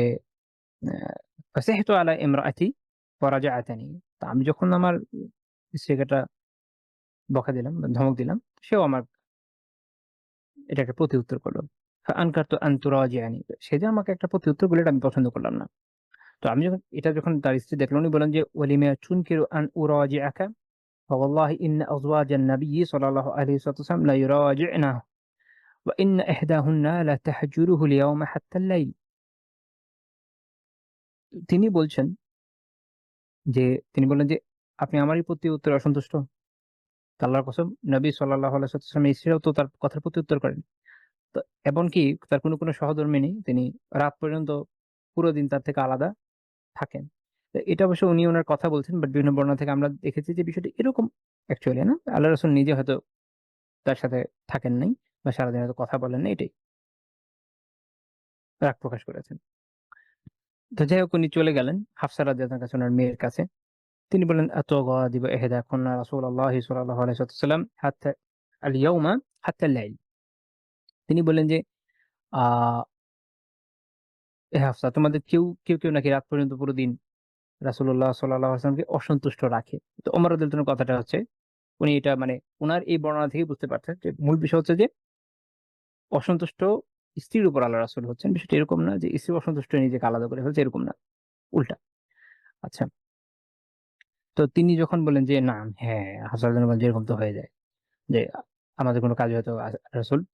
ফাসাহিতু আলা ইমরাআতি ফারাজাআতানি। তো আমি যখন আমার স্ত্রীকে একটা বকা দিলাম বা ধমক দিলাম, সেও আমার এটা একটা প্রতিউত্তর করল। ফাআনকারতু আন তুরাজিআনি। সে যে আমাকে একটা প্রতিউত্তর করলো, এটা আমি পছন্দ করলাম না। তো আমি যখন তার স্ত্রী দেখলেন, উনি বললেন যে ওয়ালিমা তুনকিরু আন উরাজিআকা ফাওয়াল্লাহি ইন্না আজওয়াজান নাবিয়্যি সাল্লাল্লাহু আলাইহি ওয়াসাল্লাম লা ইউরাজি'নাহু ওয়া ইন্না ইহদাহুন্না লা তাহজুরুহু আল-ইয়াওমা হাত্তা আল-লাইল। তিনি বলছেন যে তিনি বললেন যে, আপনি আমারই প্রতি উত্তরে অসন্তুষ্ট? তো আল্লাহর কসম, নবী সাল্লাল্লাহু আলাইহি ওয়াসাল্লামের স্ত্রীরাও তো তার কথার প্রতি উত্তর করেন। তো এমনকি তার কোনো সহধর্মিণী তিনি রাত পর্যন্ত পুরো দিন তার থেকে আলাদা থাকেন। তো এটা অবশ্য উনি উনার কথা বলছেন, বাট বিভিন্ন বর্ণনা থেকে আমরা দেখেছি যে বিষয়টা এরকম অ্যাকচুয়ালি না। আল্লাহ রাসূল নিজে হয়তো তার সাথে থাকেন নাই বা সারাদিন হয়তো কথা বলেন নাই, এটাই রাগ প্রকাশ করেছেন। তো যাই হোক, উনি চলে গেলেন হাফসা রাদিয়াল্লাহু আনহার কাছে, উনার মেয়ের কাছে। তিনি বললেন, আতুগাদিবু ইহদাকুন্না রাসূলুল্লাহি সাল্লাল্লাহু আলাইহি ওয়াসাল্লাম হাত্তা আল-ইয়াওমা হাত্তা আল-লাইল। তিনি বললেন যে, আ হে হাফসা, তোমাদের কেউ নাকি রাত পর্যন্ত পুরো দিন রাসূলুল্লাহ সাল্লাল্লাহু আলাইহি ওয়াসাল্লামকে অসন্তুষ্ট রাখে। তো ওমর রাদিয়াল্লাহু আনহু কথাটা হচ্ছে উনি এটা মানে উনার এই বর্ণনা থেকেই বুঝতে পারছেন যে মূল বিষয় হচ্ছে যে অসন্তুষ্ট স্ত্রীর উপর আল্লাহ রাসূল হচ্ছেন। বিষয়টা এরকম না যে স্ত্রী অসন্তুষ্ট হয়ে নিজেকে আলাদা করে ফেলছে, এরকম না। উল্টা। আচ্ছা। তো তিনি যখন বললেন যে, "না, হ্যাঁ, হাসান রাদিয়াল্লাহু এরকম তো হয়ে যায়। যে আমাদের কোন কাজে হয়তো রাসূল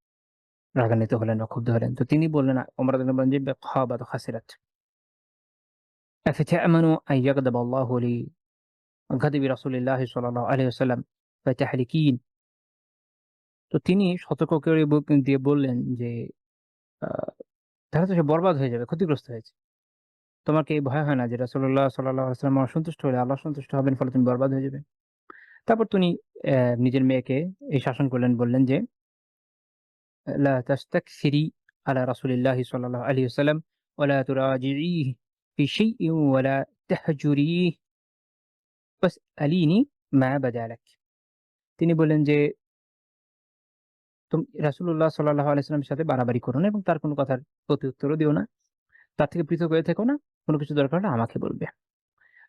রাগান্বিত হলেন বা ক্ষুব্ধ হলেন।" তো তিনি বললেন ওমর রাদিয়াল্লাহু আনহু বললেন যে, "খাবাত খাসিরাত। আফাতা'মানু আন ইয়াগদাব আল্লাহু লিগাদাবি রাসূলিল্লাহি সাল্লাল্লাহু আলাইহি ওয়াসাল্লাম ফাতাহলিকিন।" তো তিনি সতর্ক করে দিয়ে বললেন যে, আ "তাহলে তো সে বরবাদ হয়ে যাবে, ক্ষতিগ্রস্ত হয়েছে। তোমার কি এই ভয় হয় না যে রাসূলুল্লাহ সাল্লাল্লাহু আলাইহি ওয়াসাল্লাম অসন্তুষ্ট হলে আল্লাহ সন্তুষ্ট হবেন, ফলে তুমি বরবাদ হয়ে যাবে?" তারপর তিনি নিজের মেয়েকে এই শাসন করলেন, বললেন যে, "লা তাস্তাকসিরি আলা রাসূলিল্লাহি সাল্লাল্লাহু আলাইহি ওয়াসাল্লাম ওয়া লা তুরাজিইহি ফি শাইইন ওয়া লা তাহজুরিহি ওয়াসআলিনি মা বাদা লাক।" তিনি বললেন যে, রাসূলুল্লাহ সাল্লাল্লাহু আলাইহি ওয়াসাল্লামের সাথে বাড়াবাড়ি করো না এবং তার কোন কথার প্রত্যুত্তরও দিও না। তার থেকে পৃথক হয়ে থেকো না। কোন কিছু দরকার হলে আমাকে বলবে।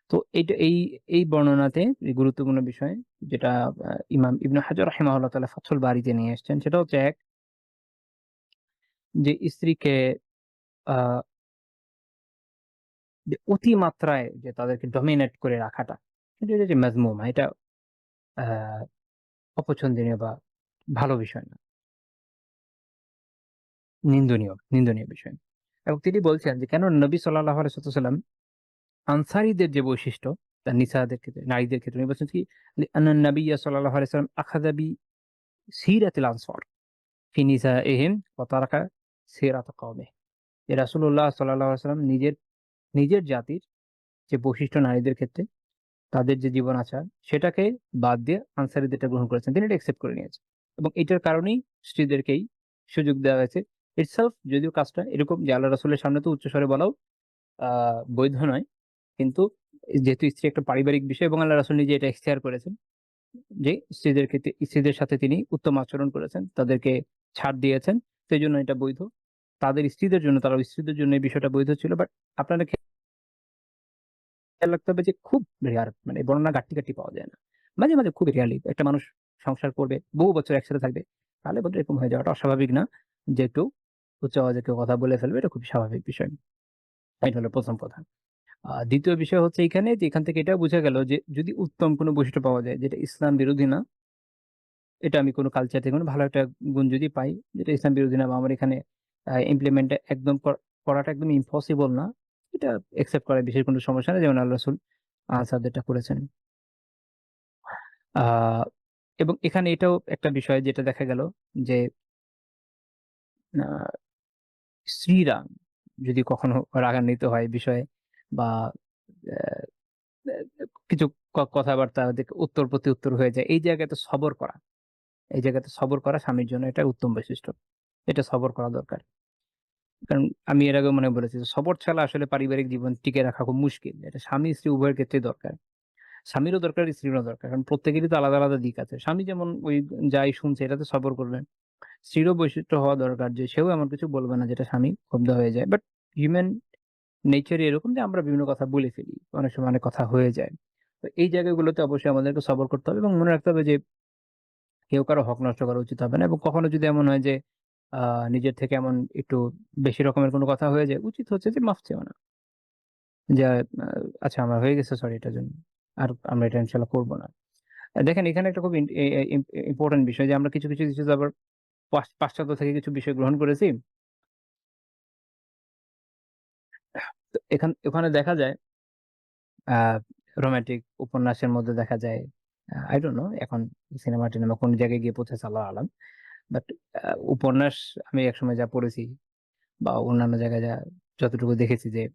তো এই বর্ণনাতে এই গুরুত্বপূর্ণ বিষয় যেটা ইমাম ইবনে হাজার রাহিমাহুল্লাহ তাআলা ফাথুল বারীতে নিয়ে এসেছেন, সেটা হচ্ছে এক, যে স্ত্রীকে আ যে অতিমাত্রায় যে তাদেরকে ডমিনেট করে রাখাটা, এটা যে মাযমুমা, এটা আ অপছন্দনীয় বা ভালো বিষয় না। নিন্দনীয় বিষয়। এবং তিনি বলছেন যে কেন নবী সাল্লাল্লাহু আলাইহি ওয়াসাল্লাম আনসারীদের যে বৈশিষ্ট্য, তার নিসাদের ক্ষেত্রে, নারীদের ক্ষেত্রে উনি বলছেন কি, আন্নান নাবিয়্যা সাল্লাল্লাহু আলাইহি ওয়াসাল্লাম আখাযা সিরাতিল আনসার ফি নিসাইহিম ওয়া তারাকা সিরাত কওমিহি। যে রাসূলুল্লাহ সাল্লাল্লাহু আলাইহি ওয়াসাল্লাম নিজের জাতির যে বৈশিষ্ট্য নারীদের ক্ষেত্রে, তাদের যে জীবন আচার, সেটাকে বাদ দিয়ে আনসারীদেরটা গ্রহণ করেছেন। তিনি এটা অ্যাকসেপ্ট করে নিয়েছেন। এবং এটার কারণেই স্ত্রীদেরকেই সুযোগ দেওয়া হয়েছে। ইটসেলফ যদিও কাজটা এরকম যে আল্লাহ রাসূলের সামনে তো উচ্চস্বরে বলাও আ বৈধ নয়। কিন্তু যেহেতু স্ত্রী একটা পারিবারিক বিষয় এবং আল্লাহ রাসূল নিজে এটা ইখতিয়ার করেছেন যে স্ত্রীদের সাথে তিনি উত্তম আচরণ করেছেন, তাদেরকে ছাড় দিয়েছেন। সেজন্য এটা বৈধ। তাদের স্ত্রীদের জন্য, তারা স্ত্রীদের জন্য এই বিষয়টা বৈধ ছিল। বাট আপনারা খেয়াল রাখতে হবে যে খুব রেয়ার, মানে বর্ণনা ঘাটতি পাওয়া যায় না। মাঝে খুবই রেয়ারলি একটা মানুষ সংসার করবে, বহু বছর একসাথে থাকবে। তাহলে বোধহয় এরকম হয়ে যাওয়াটা অস্বাভাবিক না। যে একটু উচ্চ আওয়াজে কেউ কথা বলে ফেলবে, এটা খুবই স্বাভাবিক বিষয়। এটা হলো ১ম কথা। ২য় বিষয় হচ্ছে এইখানে যে এখান থেকে এটাও বোঝা গেল যে যদি উত্তম কোনো বৈশিষ্ট্য পাওয়া যায় যেটা ইসলাম বিরোধী না, এটা আমি কোনো কালচার থেকে কোনো ভালো একটা গুণ যদি পাই যেটা ইসলাম বিরোধী না বা আমার এখানে ইমপ্লিমেন্ট একদম করাটা একদম ইম্পসিবল না, এটা একসেপ্ট করার বিশেষ কোনো সমস্যা নেই, যেমন আল্লাহ রাসূল সাহাবাদেরটা করেছেন। আ এবং এখানে এটাও একটা বিষয় যেটা দেখা গেল যে আ স্ত্রীরা যদি কখনো রাগান্বিত হয় বিষয়ে বা অ্যা কিছু কথাবার্তা ওদেরকে উত্তর প্রতিউত্তর হয়ে যায়। এই জায়গাতে সবর করা স্বামীর জন্য এটা উত্তম বৈশিষ্ট্য। এটা সবর করা দরকার। কারণ আমি এর আগেও মনে হয় বলেছি যে সবর ছাড়া আসলে পারিবারিক জীবন টিকিয়ে রাখা খুব মুশকিল। এটা স্বামী-স্ত্রী উভয়ের ক্ষেত্রেই দরকার। স্বামীরও দরকার, স্ত্রীরও দরকার। কারণ প্রত্যেকেরই তো আলাদা দিক আছে। স্বামী যেমন ওই যাই শুনছে এটাতে সবর করবে। স্ত্রীরও বৈশিষ্ট্য হওয়া দরকার যে সেও এমন কিছু বলবে না যেটা স্বামী ক্ষুব্ধ হয়ে যায়। বাট হিউম্যান নেচারই এরকম যে আমরা বিভিন্ন কথা বলে ফেলি। অনেক সময় অনেক কথা হয়ে যায়। তো এই জায়গাগুলোতে অবশ্যই আমাদেরকে সবর করতে হবে এবং মনে রাখতে হবে যে কেউ কারো হক নষ্ট করা উচিত হবে না এবং কখনো যদি এমন হয় যে আ নিজের থেকে এমন একটু বেশি রকমের কোনো কথা হয়ে যায়, উচিত হচ্ছে যে মাফ চেওয়া না। যে আচ্ছা আমার হয়ে গেছে, সরি এটার জন্য। আর আমরা এটা ইনশাআল্লাহ করব না। দেখেন এখানে একটা খুব ইন এ এ ইম ইম্পোর্টেন্ট বিষয় যে আমরা কিছু ইস্যুস আবার পাশ্চাত্য থেকে কিছু বিষয় গ্রহণ করেছি। তো ওখানে দেখা যায় আ রোমান্টিক উপন্যাসের মধ্যে দেখা যায় I don't know এখন সিনেমা-টিনেমা কোন জায়গায় গিয়ে পৌঁছেছে আল্লাহু আলাম। বাট উপন্যাস আমি একসময় যা পড়েছি বা অন্যান্য জায়গায় যতটুকু দেখেছি যে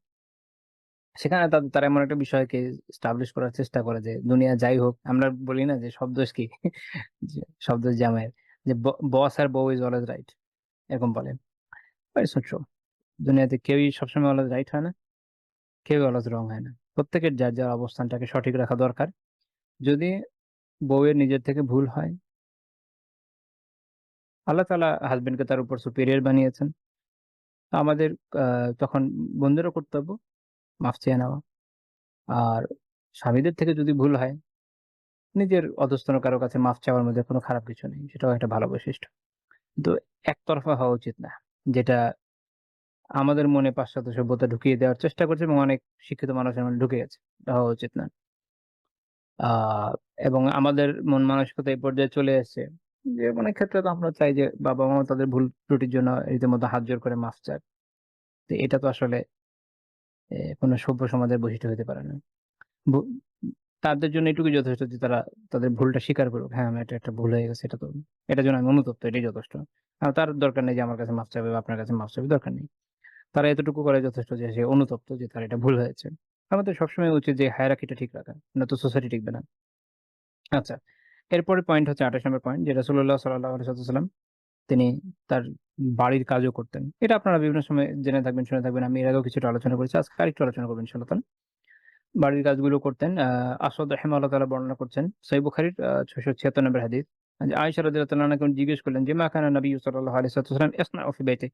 সেখানে তারা এমন একটা বিষয়কে এস্টাবলিশ করার চেষ্টা করে যে দুনিয়া যাই হোক, আমরা বলি না যে সব দোষ কি? যে সব দোষ জামাইয়ের। যে বস আর বউ ইস অলওয়েজ রাইট এরকম বলে। But it's not true. দুনিয়াতে কেউই সবসময় অলওয়েজ রাইট হয় না। কেউই অলওয়েজ রং হয় না। প্রত্যেকের যার অবস্থানটাকে সঠিক রাখা দরকার। যদি বউয়ের নিজের থেকে ভুল হয়, আল্লাহ তাআলা হাসব্যান্ডকে তার উপর সুপিরিয়র বানিয়েছেন। আমাদের আ তখন বন্ধুরও কর্তব্য মাফ চেয়ে নেওয়া। আর স্বামীদের থেকে যদি ভুল হয়, নিজের অধস্তন কারো কাছে মাফ চাওয়ার মধ্যে কোনো খারাপ কিছু নেই। সেটাও একটা ভালো বৈশিষ্ট্য। কিন্তু একতরফা হওয়া উচিত না। যেটা আমাদের মনে পাশ্চাত্য সভ্যতা ঢুকিয়ে দেওয়ার চেষ্টা করছে এবং অনেক শিক্ষিত মানুষের মনে ঢুকে গেছে। এটা হওয়া উচিত না। আ এবং আমাদের মন মানসিকতা এই পর্যায়ে চলে এসেছে যে অনেক ক্ষেত্রে তো আমরা চাই যে বাবা-মা তাদের ভুল ত্রুটির জন্য রীতিমতো হাত জোড় করে মাফ চাক। তো এটা তো আসলে কোনো সভ্য সমাজের বৈশিষ্ট্য হতে পারে না। ভু তাদের জন্য এটুকুই যথেষ্ট যে তারা তাদের ভুলটা স্বীকার করুক। হ্যাঁ, আমার এটা একটা ভুল হয়ে গেছে। এটার জন্য আমি অনুতপ্ত, এটাই যথেষ্ট। তার দরকার নেই যে আমার কাছে মাফ চাইবে বা আপনার কাছে মাফ চাইবে, দরকার নেই। তারা এতটুকু করে যথেষ্ট যে সে অনুতপ্ত যে তার এটা ভুল হয়েছে। আমাদের সবসময় উচিত যে হায়ারার্কিটা ঠিক রাখা। নয়তো সোসাইটি টিকবে না। আচ্ছা, এরপরের পয়েন্ট হচ্ছে ২৮ নম্বর পয়েন্ট, যে রাসূলুল্লাহ সাল্লাল্লাহু আলাইহি ওয়াসাল্লাম তিনি তার বাড়ির কাজও করতেন। এটা আপনারা বিভিন্ন সময় জেনে থাকবেন, শুনে থাকবেন। আমি এর আগেও কিছুটা আলোচনা করেছি। আজকে আরেকটু আলোচনা করব ইনশাআল্লাহ তাআলা। বাড়ির কাজগুলো করতেন। আসওয়াদ রাহিমাহুল্লাহ তাআলা বর্ণনা করছেন। সহিহ বুখারীর ৬৭৬ নম্বর হাদিস। যে আয়েশা রাদিয়াল্লাহু তাআলা আনহাকে জিজ্ঞেস করলেন যে, "মা কানা নবী সাল্লাল্লাহু আলাইহি ওয়াসাল্লাম ইয়াসনাউ ফি বাইতিহি?"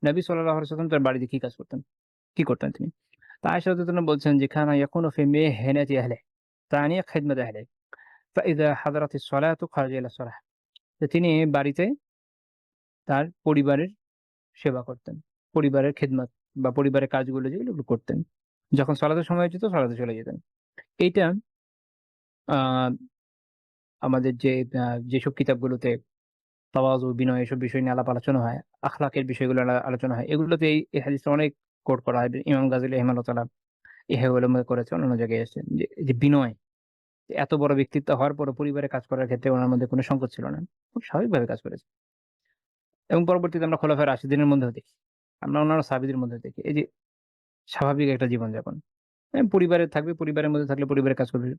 নবী সাল্লাল্লাহু আলাইহি ওয়াসাল্লাম তার বাড়িতে কি কাজ করতেন? কি করতেন তিনি? তো আয়েশা রাদিয়াল্লাহু তাআলা বলছেন যে, "কানা ইয়াকুনু ফি মিহনাতি আহলিহি, তানি খিদমাত আহলিহি। ফাইযা হাদারাতিস সালাতু খারাজা ইলা সালাহ।" তো তিনি বাড়িতে তার পরিবারের সেবা করতেন। পরিবারের খেদমত বা পরিবারের কাজগুলো যেগুলো ওগুলো করতেন। যখন সালাতের সময় হয়েছে তো সালাতে চলে যেতেন। এইটা আ আমাদের যেসব কিতাবগুলোতে তাওয়াযু, বিনয় এসব বিষয় নিয়ে আলাপ আলোচনা হয়, আখলাকের বিষয়গুলো আলোচনা হয়। এগুলোতে এই হাদিসটা অনেক কোট করা হয়। ইমাম গায্যালী রাহিমাহুল্লাহ তাআলা ইহয়া উলুমে করেছেন, অন্যান্য জায়গায় এসেছে। যে এই যে বিনয়, এত বড় ব্যক্তিত্ব হওয়ার পরও পরিবারে কাজ করার ক্ষেত্রে উনার মধ্যে কোনো সংকোচ ছিল না। খুব স্বাভাবিকভাবে কাজ করেছেন। এবং পরবর্তীতে আমরা খোলাফায়ে রাশিদিনের মধ্যেও দেখি। আমরা অন্যান্য সাহাবীদের মধ্যেও দেখি। এই যে স্বাভাবিক একটা জীবনযাপন। পরিবারে থাকবে, পরিবারের মধ্যে থাকলে পরিবারের কাজ করবে।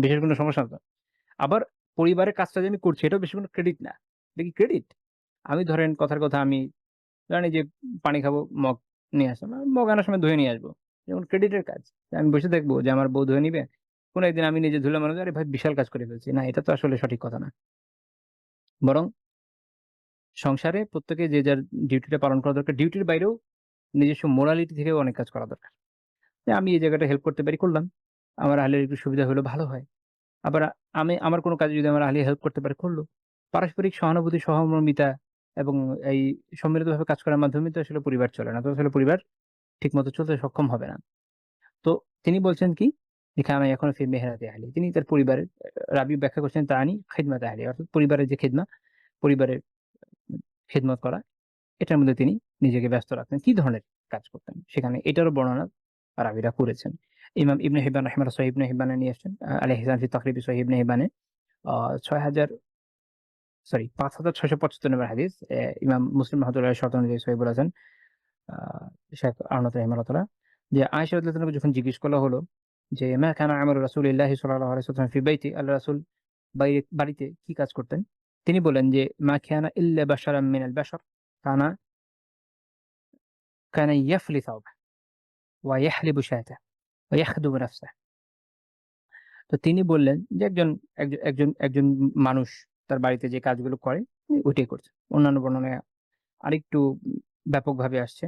বিশেষ কোনো সমস্যা না তো। আবার পরিবারের কাজটা যে আমি করছি এটাও বেশি কোনো ক্রেডিট না। এটা কি ক্রেডিট? আমি ধরেন কথার কথা আমি ধরেন এই যে পানি খাবো, মগ নিয়ে আসলাম। মগ আনার সময় ধুয়ে নিয়ে আসবো। যেমন ক্রেডিটের কাজ। আমি বসে থাকবো যে আমার বউ ধুয়ে নিবে। কোনো একদিন আমি নিজে ধুলাম, মনে হয় আরে ভাই বিশাল কাজ করে ফেলছি। না, এটা তো আসলে সঠিক কথা না। বরং সংসারে প্রত্যেকে যে যার ডিউটিটা পালন করা দরকার। ডিউটির বাইরেও নিজস্ব মোরালিটি থেকেও অনেক কাজ করা দরকার। যে আমি এই জায়গাটা হেল্প করতে পারি, করলাম। আমার আহলের একটু সুবিধা হলো, ভালো হয়। আবার আমি আমার কোনো কাজে যদি আমার আহলি হেল্প করতে পারে, করল। পারস্পরিক সহানুভূতি, সহমর্মিতা এবং এই সম্মিলিতভাবে কাজ করার মাধ্যমে তো আসলে পরিবার চলে না। তো আসলে পরিবার ঠিকমতো চলতে সক্ষম হবে না। তো তিনি বলছেন কি? এখানে এখন ফি মেহরাতি আহলি। তিনি তার পরিবারের রাবি ব্যাখ্যা করছেন তানি খিদমাত আহলি। অর্থাৎ পরিবারের যে খিদমা, পরিবারের খিদমত করা, এটার মধ্যে তিনি নিজেকে ব্যস্ত রাখতেন। কি ধরনের কাজ করতেন? সেখানে এটারও বর্ণনা রাবিরা করেছেন। ইমাম ইবনে হিব্বান রাহিমাহুল্লাহ সহিহ ইবনে হিব্বানে নিয়ে আসছেন। আল ইহসান ফি তাকরিবি সহিহ ইবনে হিব্বানে আ ৬০০০ সরি ৫৬৭৫ নম্বর হাদিস। ইমাম মুসলিম রাহমাতুল্লাহ শর্ত অনুযায়ী সহিহ বলেছেন। আ শেখ আহমদ রাহিমাহুল্লাহ তাআলা, যে আয়েশা রাদিয়াল্লাহু তাআলাকে যখন জিজ্ঞেস করা হলো যে, "মা কানা আমালু রাসূলিল্লাহি সাল্লাল্লাহু আলাইহি ওয়াসাল্লাম ফি বাইতি?" আল্লাহর রাসূল বাড়িতে কি কাজ করতেন? তিনি বললেন যে, "মা কানা ইল্লা বাশারাম মিনাল বাশার কানা কানা ইয়াফলি থাওবাহ ওয়া ইয়াহলিবু শাতাহ ওয়া ইয়াখদুমু নাফসাহ।" তো তিনি বললেন যে একজন মানুষ তার বাড়িতে যে কাজগুলো করে ওইটাই করছে। অন্যান্য বর্ণনায় আরেকটু ব্যাপকভাবে আসছে।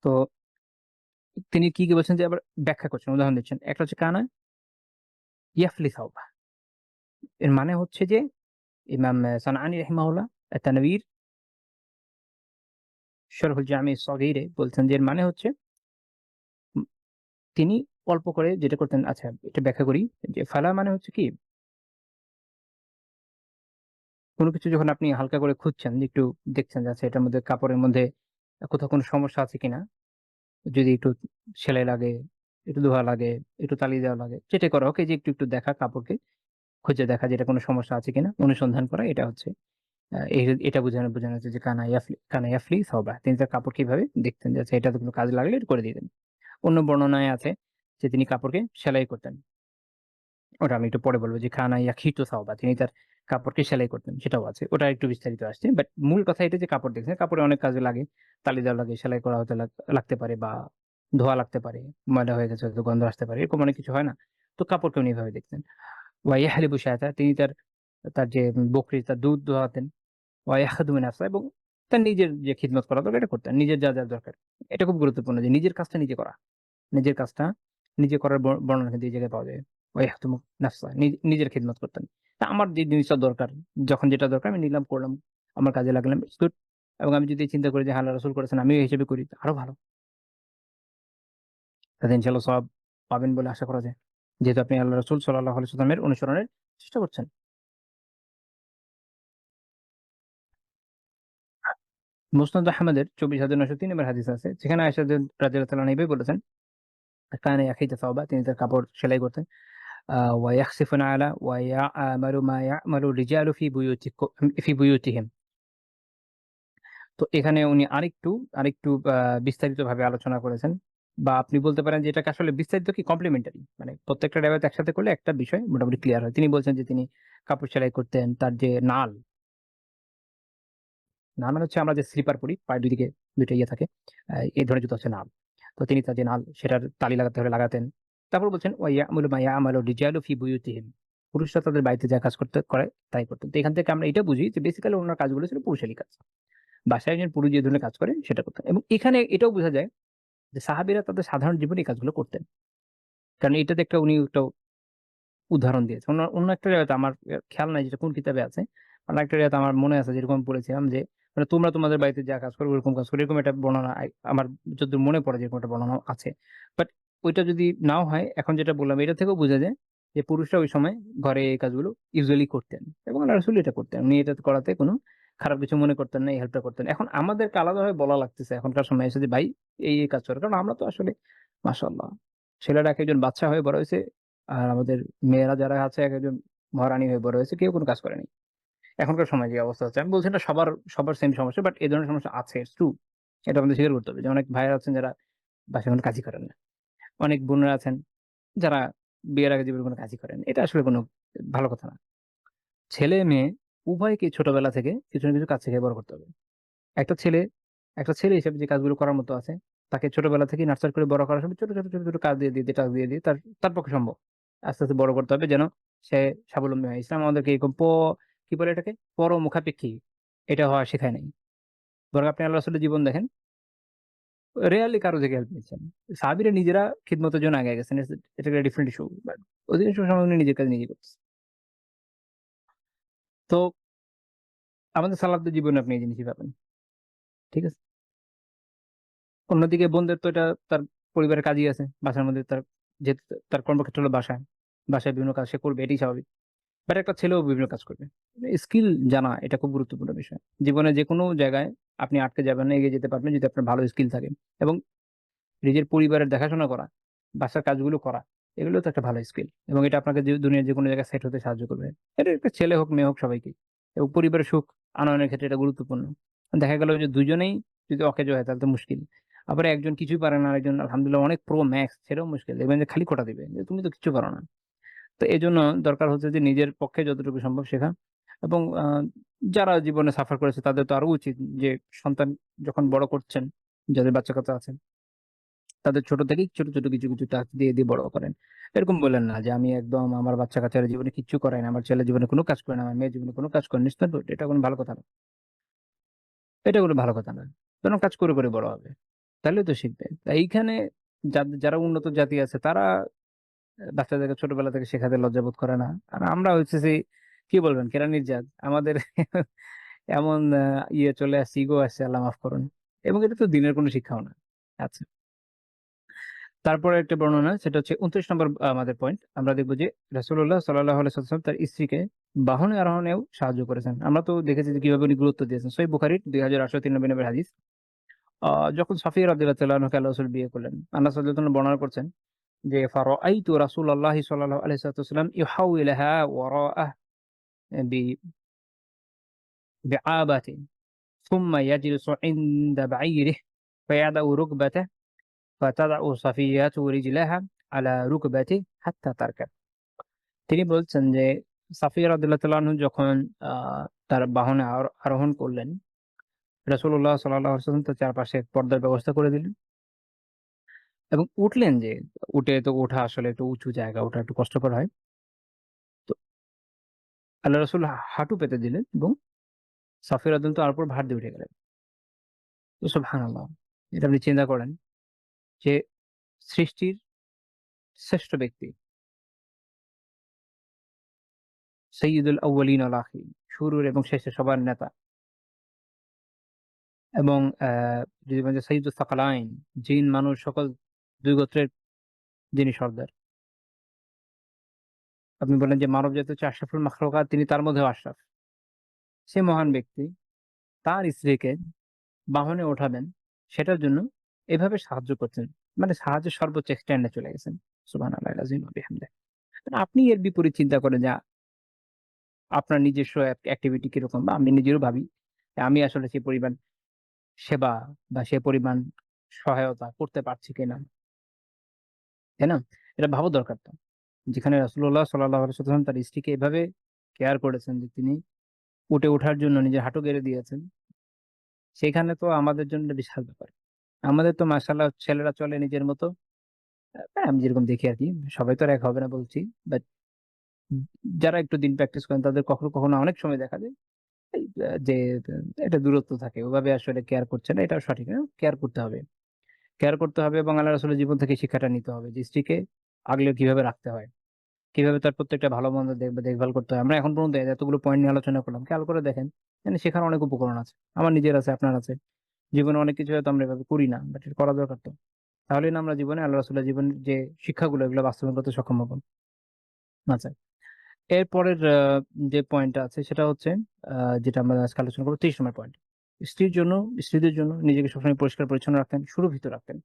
তো তিনি কি বলছেন যে আবার ব্যাখ্যা করছেন, উদাহরণ দিচ্ছেন। একটা হচ্ছে কানা ইয়াফলি থাওবাহ। এর মানে হচ্ছে যে ইমাম সানআনী রাহিমাহুল্লাহ তানবীর শরহুল জামি সগীরে বলছেন যে এর মানে হচ্ছে উম তিনি অল্প করে যেটা করতেন, আচ্ছা এটা ব্যাখ্যা করি। যে ফালা মানে হচ্ছে কি, কোন কিছু যখন আপনি হালকা করে খুঁজছেন, যে একটু দেখছেন যে আচ্ছা এটার মধ্যে কাপড়ের মধ্যে কোথাও কোনো সমস্যা আছে কিনা? যদি একটু সেলাই লাগে, একটু ধোয়া লাগে, একটু তালি দেওয়া লাগে, যেটাই করা হোক, এই যে একটু দেখা কাপড়কে খুঁজে দেখা যে এটা কোনো সমস্যা আছে কিনা অনুসন্ধান করা, এটা হচ্ছে এটা বোঝানো হচ্ছে যে কানা ইয়াফলি সাওবাহ। তিনি তার কাপড় কিভাবে দেখতেন যে আচ্ছা এটাতে কোনো কাজে লাগলে এটা করে দিতেন। অন্য বর্ণনায় আছে যে তিনি কাপড়কে সেলাই করতেন। ওটা আমি একটু পরে বলব যে খানা ইয়াখিতু সাওবা, তিনি তার কাপড়কে সেলাই করতেন, সেটাও আছে। ওটা একটু বিস্তারিত আসছে। বাট মূল কথা এটা যে কাপড় দেখছেন, কাপড়ে অনেক কাজে লাগে। তালি দেওয়া লাগে, সেলাই করা হতে লাগতে পারে বা ধোয়া লাগতে পারে। ময়লা হয়ে গেছে হয়তো গন্ধ আসতে পারে। এরকম অনেক কিছু হয় না? তো কাপড়কে উনি এভাবে দেখতেন। ওয়া ইয়াহলিবু শাতা, তিনি তার যে বকরি তার দুধ দোহাতেন। ওয়া ইয়াখদুমু নাফসা, এবং তার নিজের যে খিদমত করা দরকার এটা করতেন। নিজের যা দরকার। এটা খুব গুরুত্বপূর্ণ যে নিজের কাজটা নিজে করা। নিজের কাজটা নিজে করার বর্ণনা কিন্তু এই জায়গায় পাওয়া যায়। ওয়াইয়াহতুমু নাফসা, নিজের খিদমত করতেন। তা আমার যে জিনিসটা দরকার, যখন যেটা দরকার আমি নিলাম, করলাম, আমার কাজে লাগলাম, ইটস গুড। এবং আমি যদি চিন্তা করি যে হ্যাঁ, আল্লাহ রাসূল করেছেন, আমিও এই হিসেবে করি, আরো ভালো। তাতে ইনশাআল্লাহ সওয়াব পাবেন বলে আশা করা যায়। যেহেতু আপনি আল্লাহ রাসূল সাল্লাল্লাহু আলাইহি ওয়াসাল্লামের অনুসরণের চেষ্টা করছেন। মুসনাদ আহমদের ২৪,৯০৩ নম্বর হাদিস আছে, যেখানে আয়েশা রাদিয়াল্লাহু তাআলা আনহা বলেছেন, কানা ইয়াখিতু সাওবা, তিনি তার কাপড় সেলাই করতেন। ওয়া ইয়াখসিফুনা আলা ওয়া ইয়া'মালু মা ইয়া'মালু রিজালু ফি বুয়ুতিহিম। তো এখানে উনি আরেকটু বিস্তারিতভাবে আলোচনা করেছেন, বা আপনি বলতে পারেন যে এটাকে আসলে বিস্তারিত কি কমপ্লিমেন্টারি। মানে প্রত্যেকটা রিওয়ায়াত একসাথে করলে একটা বিষয় মোটামুটি ক্লিয়ার হয়। তিনি বলছেন যে তিনি কাপড় সেলাই করতেন। তার যে নাল, নাল মানে হচ্ছে আমরা যে স্লিপার পরি, পায়ের ২ দিকে ২ টা ইয়ে থাকে। এই ধরনের জুতা হচ্ছে নাল। তো তিনি তার যে নাল, সেটার তালি লাগাতে হলে লাগাতেন। তারপর বলছেন ওয়া ইয়া'মালু মা ইয়া'মালু রিজালু ফি বুয়ুতিহিম। পুরুষরা তাদের বাড়িতে যা কাজ করে তাই করতেন। তো এখান থেকে আমরা এটা বুঝি যে বেসিক্যালি উনার কাজগুলো ছিল পুরুষালি কাজ। বাসায় একজন পুরুষ যে ধরনের কাজ করে সেটা করতেন। এবং এখানে এটাও বোঝা যায় যে সাহাবীরা তাদের সাধারণ জীবনে এই কাজগুলো করতেন। কারণ এটাতে একটা উদাহরণ দিয়েছে। অন্য একটা জায়গাতে আমার খেয়াল নাই যেটা কোন কিতাবে আছে। অন্য একটা জায়গাতে আমার মনে আছে যেরকম পড়েছিলাম যে, মানে তোমরা তোমাদের বাড়িতে যা কাজ করো ওরকম কাজ করো। এরকম একটা বর্ণনা আমার যতদূর মনে পড়ে যে এরকম একটা বর্ণনা আছে। বাট ওইটা যদি নাও হয়, এখন যেটা বললাম এটা থেকেও বোঝা যায় যে পুরুষরা ওই সময় ঘরে এই কাজগুলো ইউজুয়ালি করতেন। এবং আল্লাহ রাসূল এটা করতেন। উনি এটা করাতে কোনো খারাপ কিছু মনে করতেন না, এই হেল্পটা করতেন। এখন আমাদেরকে আলাদাভাবে বলা লাগতেছে এখনকার সময়ে এসে যে ভাই এই কাজ করো। কারণ আমরা তো আসলে মাশাআল্লাহ ছেলেরা একেকজন বাদশা হয়ে বড় হইছে। আর আমাদের মেয়েরা যারা আছে একেকজন মহারানী হয়ে বড় হয়েছে। কেউ কোনো কাজ করেনি। এখনকার সময়ে যে অবস্থা হচ্ছে, আমি বলছি না সবার সেম সমস্যা, বাট এই ধরনের সমস্যা আছে। It's true. এটা আমাদের স্বীকার করতে হবে। যে অনেক ভাইয়েরা আছেন যারা বাসায় কোনো কাজই করেন না। অনেক বোনেরা আছেন যারা বিয়ের আগে জীবনে কোনো কাজই করেন না। এটা আসলে কোনো ভালো কথা না। ছেলে-মেয়ে উভয়কেই ছোটবেলা থেকে কিছু না কিছু কাজ শিখিয়ে বড় করতে হবে। একটা ছেলে একটা ছেলে হিসেবে যে কাজগুলো করার মতো আছে, তাকে ছোটবেলা থেকেই নার্চার করে বড় করার সময় ছোট কাজ দিয়ে টাস্ক দিয়ে তার পক্ষে সম্ভব। আস্তে বড় করতে হবে যেন সে স্বাবলম্বী হয়। ইসলাম আমাদেরকে এরকম কি বলে এটাকে? পরমুখাপেক্ষী এটা হওয়া শেখায় নাই। বরং আপনি আল্লাহ রাসূলের জীবন দেখেন, রেয়ারলি কারো থেকে হেল্প নিচ্ছেন। সাহাবীরা নিজেরা খিদমতের জন্য আগায় গেছেন। এটা একটা ডিফারেন্ট ইস্যু। বাট অধিকাংশ সময় উনি নিজের কাজ নিজেই করতেছেন। তো আমাদের সালাফদের জীবনে আপনি এই জিনিসই পাবেন। ঠিক আছে? অন্যদিকে বোনদের তো এটা তার পরিবারের কাজই আছে। বাসার মধ্যে যেহেতু তার কর্মক্ষেত্র হলো বাসায়। বাসায় বিভিন্ন কাজ সে করবে, এটাই স্বাভাবিক। বাট একটা ছেলেও বিভিন্ন কাজ করবে। স্কিল জানা এটা খুব গুরুত্বপূর্ণ বিষয়। জীবনে যেকোনো জায়গায় আপনি আটকে যাবেন না, এগিয়ে যেতে পারবেন যদি আপনার ভালো স্কিল থাকে। এবং নিজের পরিবারের দেখাশোনা করা, বাসার কাজগুলো করা, এগুলো তো একটা ভালো স্কিল। এবং এটা আপনাকে দুনিয়ার যেকোনো জায়গায় সেট হতে সাহায্য করবে। এটা একটা ছেলে হোক, মেয়ে হোক সবাইকেই। এবং পরিবারের সুখ আনয়নের ক্ষেত্রে এটা গুরুত্বপূর্ণ। দেখা গেল যে দুজনেই যদি অকেজো হয় তাহলে তো মুশকিল। আবার একজন কিছুই পারে না, আরেকজন আলহামদুলিল্লাহ অনেক প্রো ম্যাক্স, সেটাও মুশকিল। দেখবেন যে খালি খোঁটা দিবে যে তুমি তো কিচ্ছু পারো না। তো এজন্য দরকার হচ্ছে যে নিজের পক্ষে যতটুকু সম্ভব শেখা। এবং যারা জীবনে সাফার করেছে তাদের তো আরো উচিত যে সন্তান যখন বড় করছেন, যাদের বাচ্চা-কাচ্চা আছে, তাদের ছোট থেকেই ছোট কিছু টাস্ক দিয়ে বড় করেন। এরকম বললেন না যে আমি একদম আমার বাচ্চা-কাচ্চারা জীবনে কিচ্ছু করাই না, আমার ছেলে জীবনে কোনো কাজ করে না, আমার মেয়ে জীবনে কোনো কাজ করে না। নিশ্চিত এটা কোনো ভালো কথা না। এটা কোনো ভালো কথা না। বরং কাজ করে বড় হবে। তাহলেই তো শিখবে। তাই এইখানে যারা উন্নত জাতি আছে তারা বাচ্চাদেরকে ছোটবেলা থেকে শেখাতে লজ্জাবোধ করে না। আর আমরা হচ্ছে যে কি বলবেন কেরানির জাত। আমাদের এমন ইয়ে চলে আসছে, ইগো আসছে, আল্লাহ মাফ করুন। এবং এটা তো দিনের কোনো শিক্ষাও না। আচ্ছা। তারপরে একটা বর্ণনা, সেটা হচ্ছে ২৯ নম্বর আমাদের পয়েন্ট। আমরা দেখব যে রাসূলুল্লাহ সাল্লাল্লাহু আলাইহি ওয়াসাল্লাম তার স্ত্রীকে বাহনে আরোহণেও সাহায্য করেছেন। আমরা তো দেখেছি যে কিভাবে উনি গুরুত্ব দিয়েছেন। সহিহ বুখারীর ২৮৯৩ নম্বর হাদিস। আ যখন সাফিয়া রাদিয়াল্লাহু তাআলা আনহাকে আল্লাহ রাসূল বিয়ে করলেন, আনাস রাদিয়াল্লাহু আনহু বর্ণনা করছেন যে ফারাআইতু রাসূলাল্লাহি সাল্লাল্লাহু আলাইহি ওয়াসাল্লাম ইউহাউিলহা ওয়ারাআহ বি বিআবাতিন সুম্মা ইয়াজলিসু ইনদা বাঈরিহি ফায়াদউ রুকবাতাহু ফাতাদউ সাফিয়াতু রিজলাহা আলা রুকবাতিহি হাত্তা তারকাব। তিনি বলছেন যে সাফিয়া রাদিয়াল্লাহু তাআলা আনহু যখন আ তার বাহনে আরোহণ করলেন, রাসূলুল্লাহ সাল্লাল্লাহু আলাইহি ওয়াসাল্লাম তার চারপাশে পর্দার ব্যবস্থা করে দিলেন এবং উঠলেন যে, উঠে তো ওঠা আসলে একটু উঁচু জায়গা, ওঠা একটু কষ্টকর হয়। তো আল্লাহ রাসূল হাঁটু পেতে দিলেন এবং সাফিয়া রাদিয়াল্লাহু তার উপর ভার দিয়ে উঠে গেলেন। তো সুবহানাল্লাহ। এটা আপনি চিন্তা করেন যে সৃষ্টির শ্রেষ্ঠ ব্যক্তি, সাইয়্যিদুল আউয়ালিন ওয়াল আখিরিন, শুরুর এবং শেষের সবার নেতা। এবং যদি বলেন যে সাইয়্যিদুস সাকালাইন, জিন মানুষ সকল ২ গোত্রের যিনি সর্দার। আপনি বললেন যে মানব জাতি হচ্ছে আশরাফুল মাখলুকাত, তিনি তার মধ্যেও আশরাফ। সে মহান ব্যক্তি তার স্ত্রীকে বাহনে ওঠাবেন, সেটার জন্য এভাবে সাহায্য করছেন। মানে সাহায্যের সর্বোচ্চ এক্সটেন্ডে চলে গেছেন। সুবহানাল্লাহিল আযীম ওয়া বিহামদিহি। আপনি এর বিপরীত চিন্তা করেন যে আপনার নিজস্ব অ্যাক্টিভিটি কিরকম, বা আমি নিজেও ভাবি যে আমি আসলে সে পরিমাণ সেবা বা সে পরিমাণ সহায়তা করতে পারছি কিনা। তাই না? এটা ভাবা দরকার তো। যেখানে রাসূলুল্লাহ সাল্লাল্লাহু আলাইহি ওয়াসাল্লাম তার স্ত্রীকে এভাবে কেয়ার করেছেন যে তিনি উটে ওঠার জন্য নিজের হাঁটু গেড়ে দিয়েছেন। সেখানে তো আমাদের জন্য এটা বিশাল ব্যাপার। আমাদের তো মাশাআল্লাহ ছেলেরা চলে নিজের মতো। আমি যেরকম দেখি আরকি। সবাই তো আর এক হবে না বলছি। বাট যারা একটু দিন প্র্যাকটিস করেন তাদের কখনো, কখনো অনেক সময় দেখা যায় এই যে একটা দূরত্ব থাকে। ওভাবে আসলে কেয়ার করছে না, এটাও সঠিক না। কেয়ার করতে হবে। কেয়ার করতে হবে এবং আল্লাহ রাসূলের জীবন থেকে শিক্ষাটা নিতে হবে যে স্ত্রীকে আগলে কিভাবে রাখতে হয়। কিভাবে তার প্রত্যেকটা ভালো-মন্দ দেখভাল করতে হয়। আমরা এখন পর্যন্ত এতগুলো পয়েন্ট নিয়ে আলোচনা করলাম। খেয়াল করে দেখেন, মানে শেখার অনেক উপকরণ আছে। আমার নিজের আছে, আপনার আছে। জীবনে অনেক কিছু হয়তো আমরা এভাবে করি না। বাট এটা করা দরকার তো। তাহলেই না আমরা জীবনে আল্লাহ রাসূলের জীবনের যে শিক্ষাগুলো এগুলো বাস্তবায়ন করতে সক্ষম হব। আচ্ছা। এরপরের যে পয়েন্টটা আছে সেটা হচ্ছে আ যেটা আমরা আজকে আলোচনা করব ৩০ নম্বর পয়েন্ট। স্ত্রীর জন্য, স্ত্রীদের জন্য নিজেকে সবসময় পরিষ্কার-পরিচ্ছন্ন রাখতেন, সুরক্ষিত রাখতেন।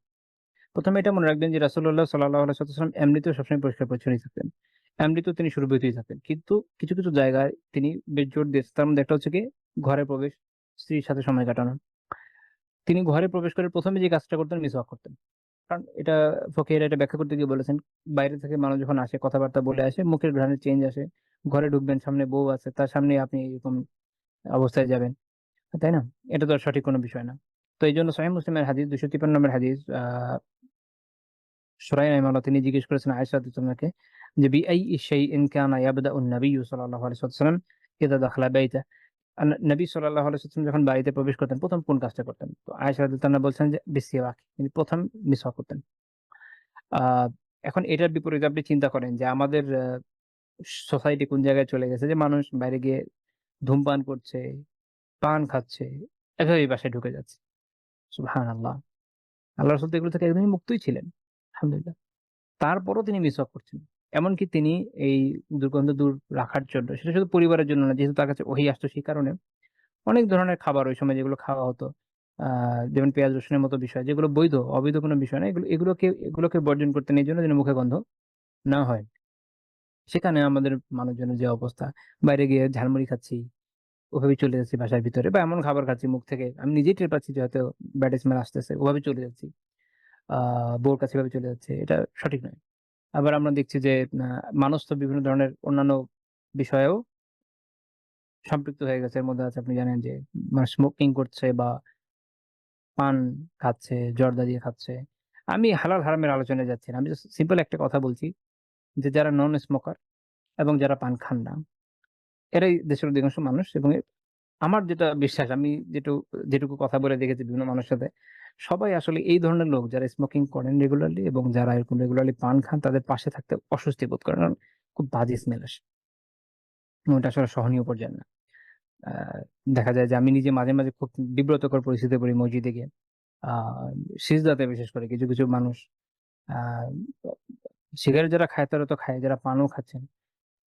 ১ম এ এটা মনে রাখবেন যে রাসূলুল্লাহ সাল্লাল্লাহু আলাইহি ওয়াসাল্লাম এমনিতেও সবসময় পরিষ্কার-পরিচ্ছন্নই থাকতেন। এমনিতেও তিনি সুরক্ষিতই থাকতেন। কিন্তু কিছু, কিছু জায়গায় তিনি বেশ জোর দিয়েছেন। তার মধ্যে একটা হচ্ছে গিয়ে ঘরে প্রবেশ, স্ত্রীর সাথে সময় কাটানো। তিনি ঘরে প্রবেশ করে ১ম এ যে কাজটা করতেন মিসওয়াক করতেন। কারণ এটা ফকিহরা এটা ব্যাখ্যা করতে গিয়ে বলেছেন, বাইরে থেকে মানুষ যখন আসে কথাবার্তা বলে আসে, মুখের ঘ্রাণে চেঞ্জ আসে। ঘরে ঢুকবেন, সামনে বউ আছে, তার সামনেই আপনি এরকম অবস্থায় যাবেন। তাই না? এটা তো আর সঠিক কোনো বিষয় না। তো এইজন্য সহিহ মুসলিমের হাদিস ২৫৩ নম্বর হাদিস সুরাই রাহিমাহুল্লাহ তিনি জিজ্ঞেস করেছেন আয়েশা রাদিয়াল্লাহু যে, "বিআইয়ি শাইইন কানা ইয়াবদাউ an-নাবিয়্যু সাল্লাল্লাহু আলাইহি ওয়াসাল্লাম ইযা দাখালা বাইতাহ?" নবী সাল্লাল্লাহু আলাইহি ওয়াসাল্লাম যখন বাড়িতে প্রবেশ করতেন ১ম কোন কাজটা করতেন? তো আয়েশা রাদিয়াল্লাহু আনহা বলছেন যে, "বিসওয়াক।" তিনি ১ম মিসওয়াক করতেন। আ এখন এটার বিপরীতে আপনি চিন্তা করেন যে আমাদের সোসাইটি কোন জায়গায় চলে গেছে যে মানুষ বাইরে গিয়ে ধূমপান করছে, পান খাচ্ছে, এভাবেই বাসায় ঢুকে যাচ্ছে। সুবহানাল্লাহ! আল্লাহ রাসূল তো এগুলো থেকে একদমই মুক্তই ছিলেন। আলহামদুলিল্লাহ। তারপরও তিনি মিসওয়াক করছেন। এমনকি তিনি এই দুর্গন্ধ দূর রাখার জন্য, সেটা শুধু পরিবারের জন্য না, যেহেতু তার কাছে ওহী আসতো সেই কারণে অনেক ধরনের খাবার ওই সময় যেগুলো খাওয়া হতো, আ যেমন পেঁয়াজ রসুনের মতো বিষয় যেগুলো বৈধ, অবৈধ কোনো বিষয় না। এগুলোকে বর্জন করতেন এইজন্য যেন মুখে গন্ধ না হয়। সেখানে আমাদের মানুষজনের যে অবস্থা, বাইরে গিয়ে ঝালমুড়ি খাচ্ছি, ওভাবেই চলে যাচ্ছি বাসার ভিতরে বা এমন খাবার খাচ্ছি মুখ থেকে আমি নিজেই টের পাচ্ছি যে হয়তো ব্যাড স্মেল আসতেছে। ওভাবে চলে যাচ্ছি। আ বউর কাছে এভাবে চলে যাচ্ছি। এটা সঠিক নয়। আবার আমরা দেখছি যে আ মানুষ তো বিভিন্ন ধরনের অন্যান্য বিষয়েও সম্পৃক্ত হয়ে গেছে। এর মধ্যে আছে আপনি জানেন যে মানে স্মোকিং করছে বা পান খাচ্ছে, জর্দা দিয়ে খাচ্ছে। আমি হালাল হারামের আলোচনায় যাচ্ছি না। আমি জাস্ট সিম্পল একটা কথা বলছি যে যারা নন স্মোকার এবং যারা পান খান না, এরাই দেশের অধিকাংশ মানুষ এবং আমার যেটা বিশ্বাস আমি যেটুকু কথা বলে দেখেছি বিভিন্ন মানুষের সাথে, সবাই আসলে এই ধরনের লোক যারা স্মোকিং করেন রেগুলারলি এবং যারা এরকম রেগুলারলি পান খান তাদের পাশে থাকতে অস্বস্তি বোধ করেন। কারণ খুব বাজে স্মেল আসে। এবং এটা আসলে সহনীয় পর্যায়ের না। আ দেখা যায় যে আমি নিজে মাঝে, মাঝে খুব বিব্রতকর পরিস্থিতিতে পড়ি মসজিদে গিয়ে। আ সিজদাতে বিশেষ করে কিছু, কিছু মানুষ আ সিগারেট যারা খায় তারা তো খায়, যারা পানও খাচ্ছেন।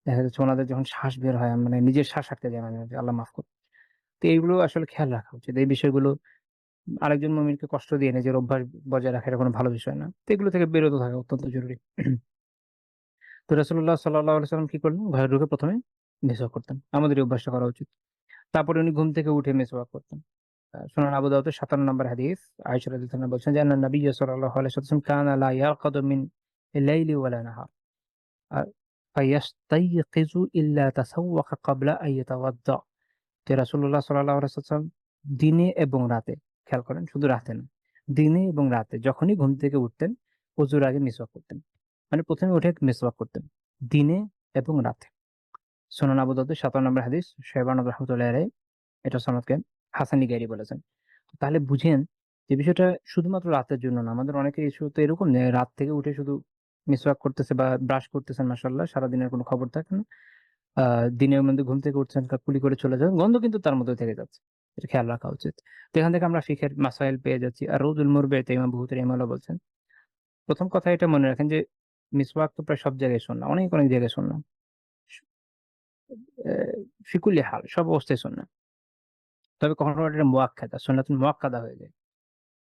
দেখা যাচ্ছে ওনাদের যখন শ্বাস বের হয় মানে নিজের শ্বাস আটকে যায় মাঝে, মাঝে। আল্লাহ মাফ করুন। তো এইগুলো আসলে খেয়াল রাখা উচিত। এই বিষয়গুলো আরেকজন মুমিনকে কষ্ট দিয়ে নিজের অভ্যাস বজায় রাখা এটা কোনো ভালো বিষয় না। তো এগুলো থেকে বিরত থাকা অত্যন্ত জরুরি। তো রাসূলুল্লাহ সাল্লাল্লাহু আলাইহি ওয়াসাল্লাম কি করলেন? ঘরে ঢুকে ১ম এ মিসওয়াক করতেন। আমাদের এই অভ্যাসটা করা উচিত। তারপরে উনি ঘুম থেকে উঠে মিসওয়াক করতেন। সুনান আবু দাউদের ৫৭ নম্বর হাদিস আয়েশা রাদিয়াল্লাহু আনহা বলছেন যে, আন্নান নাবিয়্য সাল্লাল্লাহু আলাইহি ওয়াসাল্লাম কানা লা ইয়ারকাদু মিন আল-লাইলি ওয়ালা নাহার। আ ফায়াস্তাইকিযু ইল্লা তাসাওয়াকা ক্বাবলা আন ইয়াতাওয়াদ্দা। যে রাসূলুল্লাহ সাল্লাল্লাহু আলাইহি ওয়াসাল্লাম দিনে এবং রাতে, খেয়াল করেন শুধু রাতে না, দিনে এবং রাতে যখনই ঘুম থেকে উঠতেন, ওযুর আগে মিসওয়াক করতেন। মানে ১ম এ উঠে মিসওয়াক করতেন। দিনে এবং রাতে। সুনান আবু দাউদের ৫৭ নম্বর হাদিস, শায়বান রাহমাতুল্লাহি আলাইহি এটা সনদকে হাসান লিগাইরি বলেছেন। তাহলে বুঝেন যে বিষয়টা শুধুমাত্র রাতের জন্য না। আমাদের অনেকের ইস্যু তো এরকম যে রাত থেকে উঠে শুধু মিসওয়াক করতেছে বা ব্রাশ করতেছেন, মাশাআল্লাহ, সারাদিনের কোনো খবর থাকে না। দিনের মধ্যে ঘুম থেকে উঠছেন, কুলি করে চলে যান। গন্ধ কিন্তু তার মধ্যে থেকে যাচ্ছে। এটা খেয়াল রাখা উচিত। তো এখান থেকে আমরা ফিকহের মাসাইল পেয়ে যাচ্ছি। আর রৌদুল মুরবিতে ইমাম বুখারী রাহিমাহুল্লাহ বলছেন, ১ম কথা এটা মনে রাখেন যে মিসওয়াক তো প্রায় সব জায়গায় সুন্নাহ। অনেক জায়গায় সুন্নাহ। অ্যা ফি কুল্লি হাল, সব অবস্থায় সুন্নাহ। তবে কখনো এটা মুআক্কাদা, সুন্নাতুন মুআক্কাদা হয়ে যায়।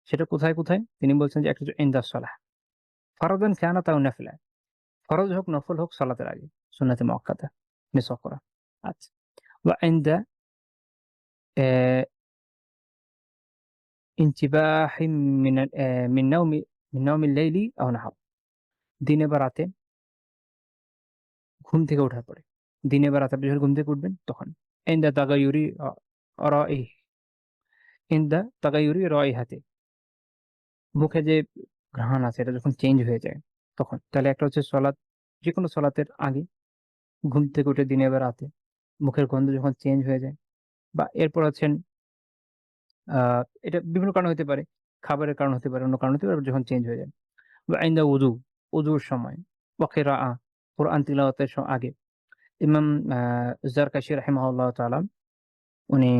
সেটা কোথায়? তিনি বলছেন যে একটা হচ্ছে ইনদাস সালাহ। ফরদান কানাত আও নাফিলা। ফরজ হোক, নফল হোক, সালাতের আগে। সুন্নাতে মুআক্কাদা মিসওয়াক করা। আচ্ছা। ওয়া ইনদা অ্যা ইনতিবাহি মিনাল মিন নাওমিল লাইলি আও নাহার। দিনে বা রাতে ঘুম থেকে ওঠার পরে। দিনে বা রাতে আপনি যখন ঘুম থেকে উঠবেন তখন। ইনদা তাগায়ুরি রাইহ ইনদা তাগায়ুরি রাইহাতি। মুখে যে ঘ্রাণ আছে এটা যখন চেঞ্জ হয়ে যায় তখন। তাহলে একটা হচ্ছে যেকোনো সলাতের আগে, ঘুম থেকে উঠে দিনে বা রাতে মুখের গন্ধ যখন চেঞ্জ হয়ে যায়, বা এরপর হচ্ছেন আ এটা বিভিন্ন কারণ হতে পারে। খাবারের কারণ হতে পারে, অন্য কারণ হতে পারে, যখন চেঞ্জ হয়ে যায়। বা ইনদা উযুর সময়। ওয়া কিরাআহ, কোরআন তিলাওয়াতের আগে। ইমাম আ জারকাশি রাহিমাহুল্লাহ তাআলা উনি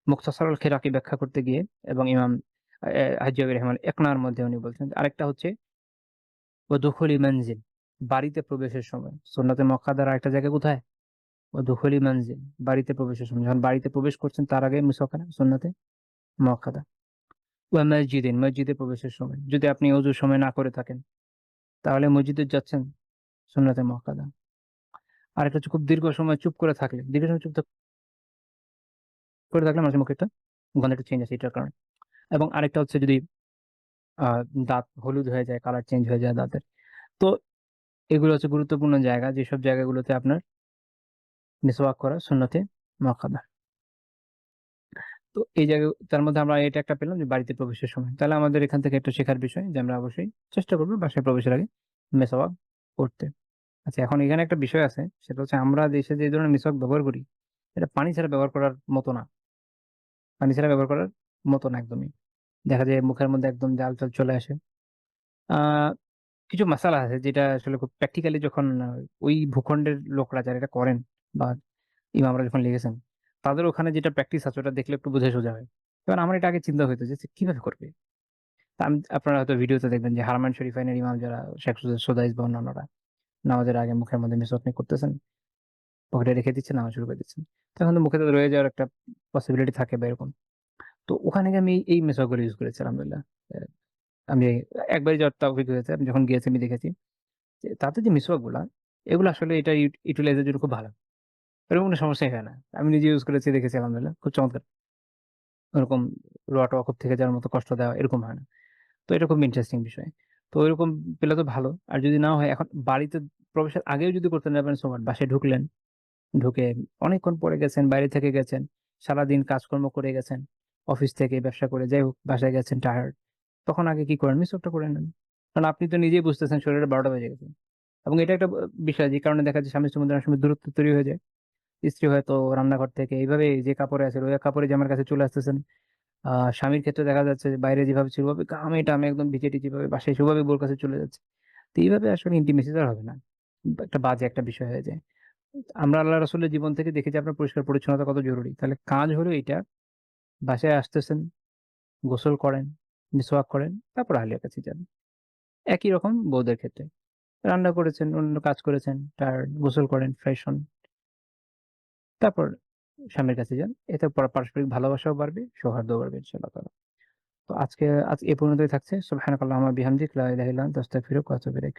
মুখতাসার আল খিরাকি ব্যাখ্যা করতে গিয়ে, এবং ইমাম হাজ্জাবী রাহিমাহুল্লাহ ইকনার মধ্যে উনি বলছেন আরেকটা হচ্ছে ওয়া দুখুলি মানজিল, বাড়িতে প্রবেশের সময়। সুন্নাতে মুআক্কাদার আরেকটা জায়গা কোথায়? ওয়া দুখুলি মানজিল, বাড়িতে প্রবেশের সময়। যখন বাড়িতে প্রবেশ করছেন তার আগে মিসওয়াক করা সুন্নাতে মুআক্কাদা। ওয়া মসজিদে প্রবেশের সময়। যদি আপনি ওযুর সময় না করে থাকেন তাহলে মসজিদে যাচ্ছেন, সুন্নাতে মুআক্কাদা। আরেকটা হচ্ছে খুব দীর্ঘ সময় চুপ করে থাকলে, দীর্ঘ সময় চুপ করে থাকলে মানুষের মুখে একটা গন্ধ একটা চেঞ্জ আসে এটার কারণে। এবং আরেকটা হচ্ছে যদি আ দাঁত হলুদ হয়ে যায়, কালার চেঞ্জ হয়ে যায় দাঁতের। তো এগুলো হচ্ছে গুরুত্বপূর্ণ জায়গা, যেসব জায়গাগুলোতে আপনার মিসওয়াক করা সুন্নতে মুআক্কাদা। তো এই জায়গা, তার মধ্যে আমরা এটা একটা পেলাম যে বাড়িতে প্রবেশের সময়। তাহলে আমাদের এখান থেকে একটা শেখার বিষয় যে আমরা অবশ্যই চেষ্টা করব বাসায় প্রবেশের আগে মিসওয়াক করতে। আচ্ছা, এখন এখানে একটা বিষয় আছে, সেটা হচ্ছে আমরা দেশে যে ধরনের মিসওয়াক ব্যবহার করি, এটা পানি ছাড়া ব্যবহার করার মতো না। পানি ছাড়া ব্যবহার করার মতো না একদমই। দেখা যায় মুখের মধ্যে একদম জাল-টাল চলে আসে। আ কিছু মাসালা আছে যেটা আসলে খুব প্র্যাকটিক্যালি যখন ওই ভূখণ্ডের লোকরা যারা এটা করেন, বা ইমামরা যখন লিখেছেন, তাদের ওখানে যেটা প্র্যাকটিস আছে ওটা দেখলে একটু বোঝা সোজা হয়। কারণ আমার এটা আগে চিন্তা হইতো যে কিভাবে করবে? তা আপনারা হয়তো ভিডিওতে দেখবেন যে হারমাইন শরীফাইনের ইমাম যারা শেখ সুদাইস বা অন্যান্যরা নামাজের আগে মুখের মধ্যে মিসওয়াক নিয়ে করতেছেন, পকেটে রেখে দিচ্ছেন, নামাজ শুরু করে দিচ্ছেন। তখন তো মুখে তো রয়ে যাওয়ার একটা পসিবিলিটি থাকে বা এরকম। তো ওখানে গিয়ে আমি এই মেথড গুলো ইউজ করেছি আলহামদুলিল্লাহ। আমি একবারই যাওয়ার তৌফিক হয়েছে। আমি যখন গিয়েছি আমি দেখেছি যে তাতে যে মিসওয়াক গুলা, এগুলো আসলে এটা ইউটিলাইজ এর জন্য খুব ভালো। এরকম কোনো সমস্যাই হয় না। আমি নিজে ইউজ করেছি, দেখেছি আলহামদুলিল্লাহ। খুব চমৎকার। ওরকম রোয়া-টোয়া খুব থেকে যাওয়ার মতো কষ্ট দেওয়া এরকম হয় না। তো এটা খুব ইন্টারেস্টিং বিষয়। তো এরকম পেলে তো ভালো। আর যদি না হয়, এখন বাড়িতে প্রবেশের আগেও যদি করতে না পারেন সো হোয়াট? বাসায় ঢুকলেন, ঢুকে অনেকক্ষণ পরে গেছেন, বাইরে থেকে গেছেন, সারাদিন কাজকর্ম করে গেছেন, অফিস থেকে ব্যবসা করে যাই হোক বাসায় গেছেন টায়ার্ড। তখন আগে কি করেন? মিসওয়াকটা করে নেন। কারণ আপনি তো নিজেই বুঝতেছেন শরীরে ১২টা বেজে গেছে। এবং এটা একটা বিষয় যে কারণে দেখা যায় স্বামী-স্ত্রীর মধ্যে অনেক সময় দূরত্ব তৈরি হয়ে যায়। স্ত্রী হয়তো রান্নাঘর থেকে এইভাবে যে কাপড়ে আছে ওই কাপড়ে জামার কাছে চলে আসতেছেন। আ স্বামীর ক্ষেত্রে দেখা যাচ্ছে যে বাইরে যেভাবে ছিল ওভাবে ঘামে-টামে একদম ভিজে-টিজে ভাবে বাসায় সেভাবে বউর কাছে চলে যাচ্ছে। তো এইভাবে আসলে ইন্টিমেসি তো আর হবে না। একটা বাজে একটা বিষয় হয়ে যায়। আমরা আল্লাহ রাসূলের জীবন থেকে দেখেছি আপনার পরিষ্কার পরিচ্ছন্নতা কত জরুরি। তাহলে কাজ হলো এইটা, বাসায় আসতেছেন, গোসল করেন, মিসওয়াক করেন, তারপর আহলিয়ার কাছে যান। একই রকম বউদের ক্ষেত্রে। রান্না করেছেন, অন্য কাজ করেছেন, টায়ার্ড, গোসল করেন, ফ্রেশ হন। তারপর স্বামীর কাছে যান। এতে পারস্পরিক ভালোবাসাও বাড়বে, সৌহার্দ্যও বাড়বে ইনশাআল্লাহ তাআলা। তো আজ এ পর্যন্তই থাকছে। সুবহানাকাল্লাহুম্মা বিহামদিক লা ইলাহা ইল্লা আনতা আস্তাগফিরুকা ওয়া আতুবু ইলাইক।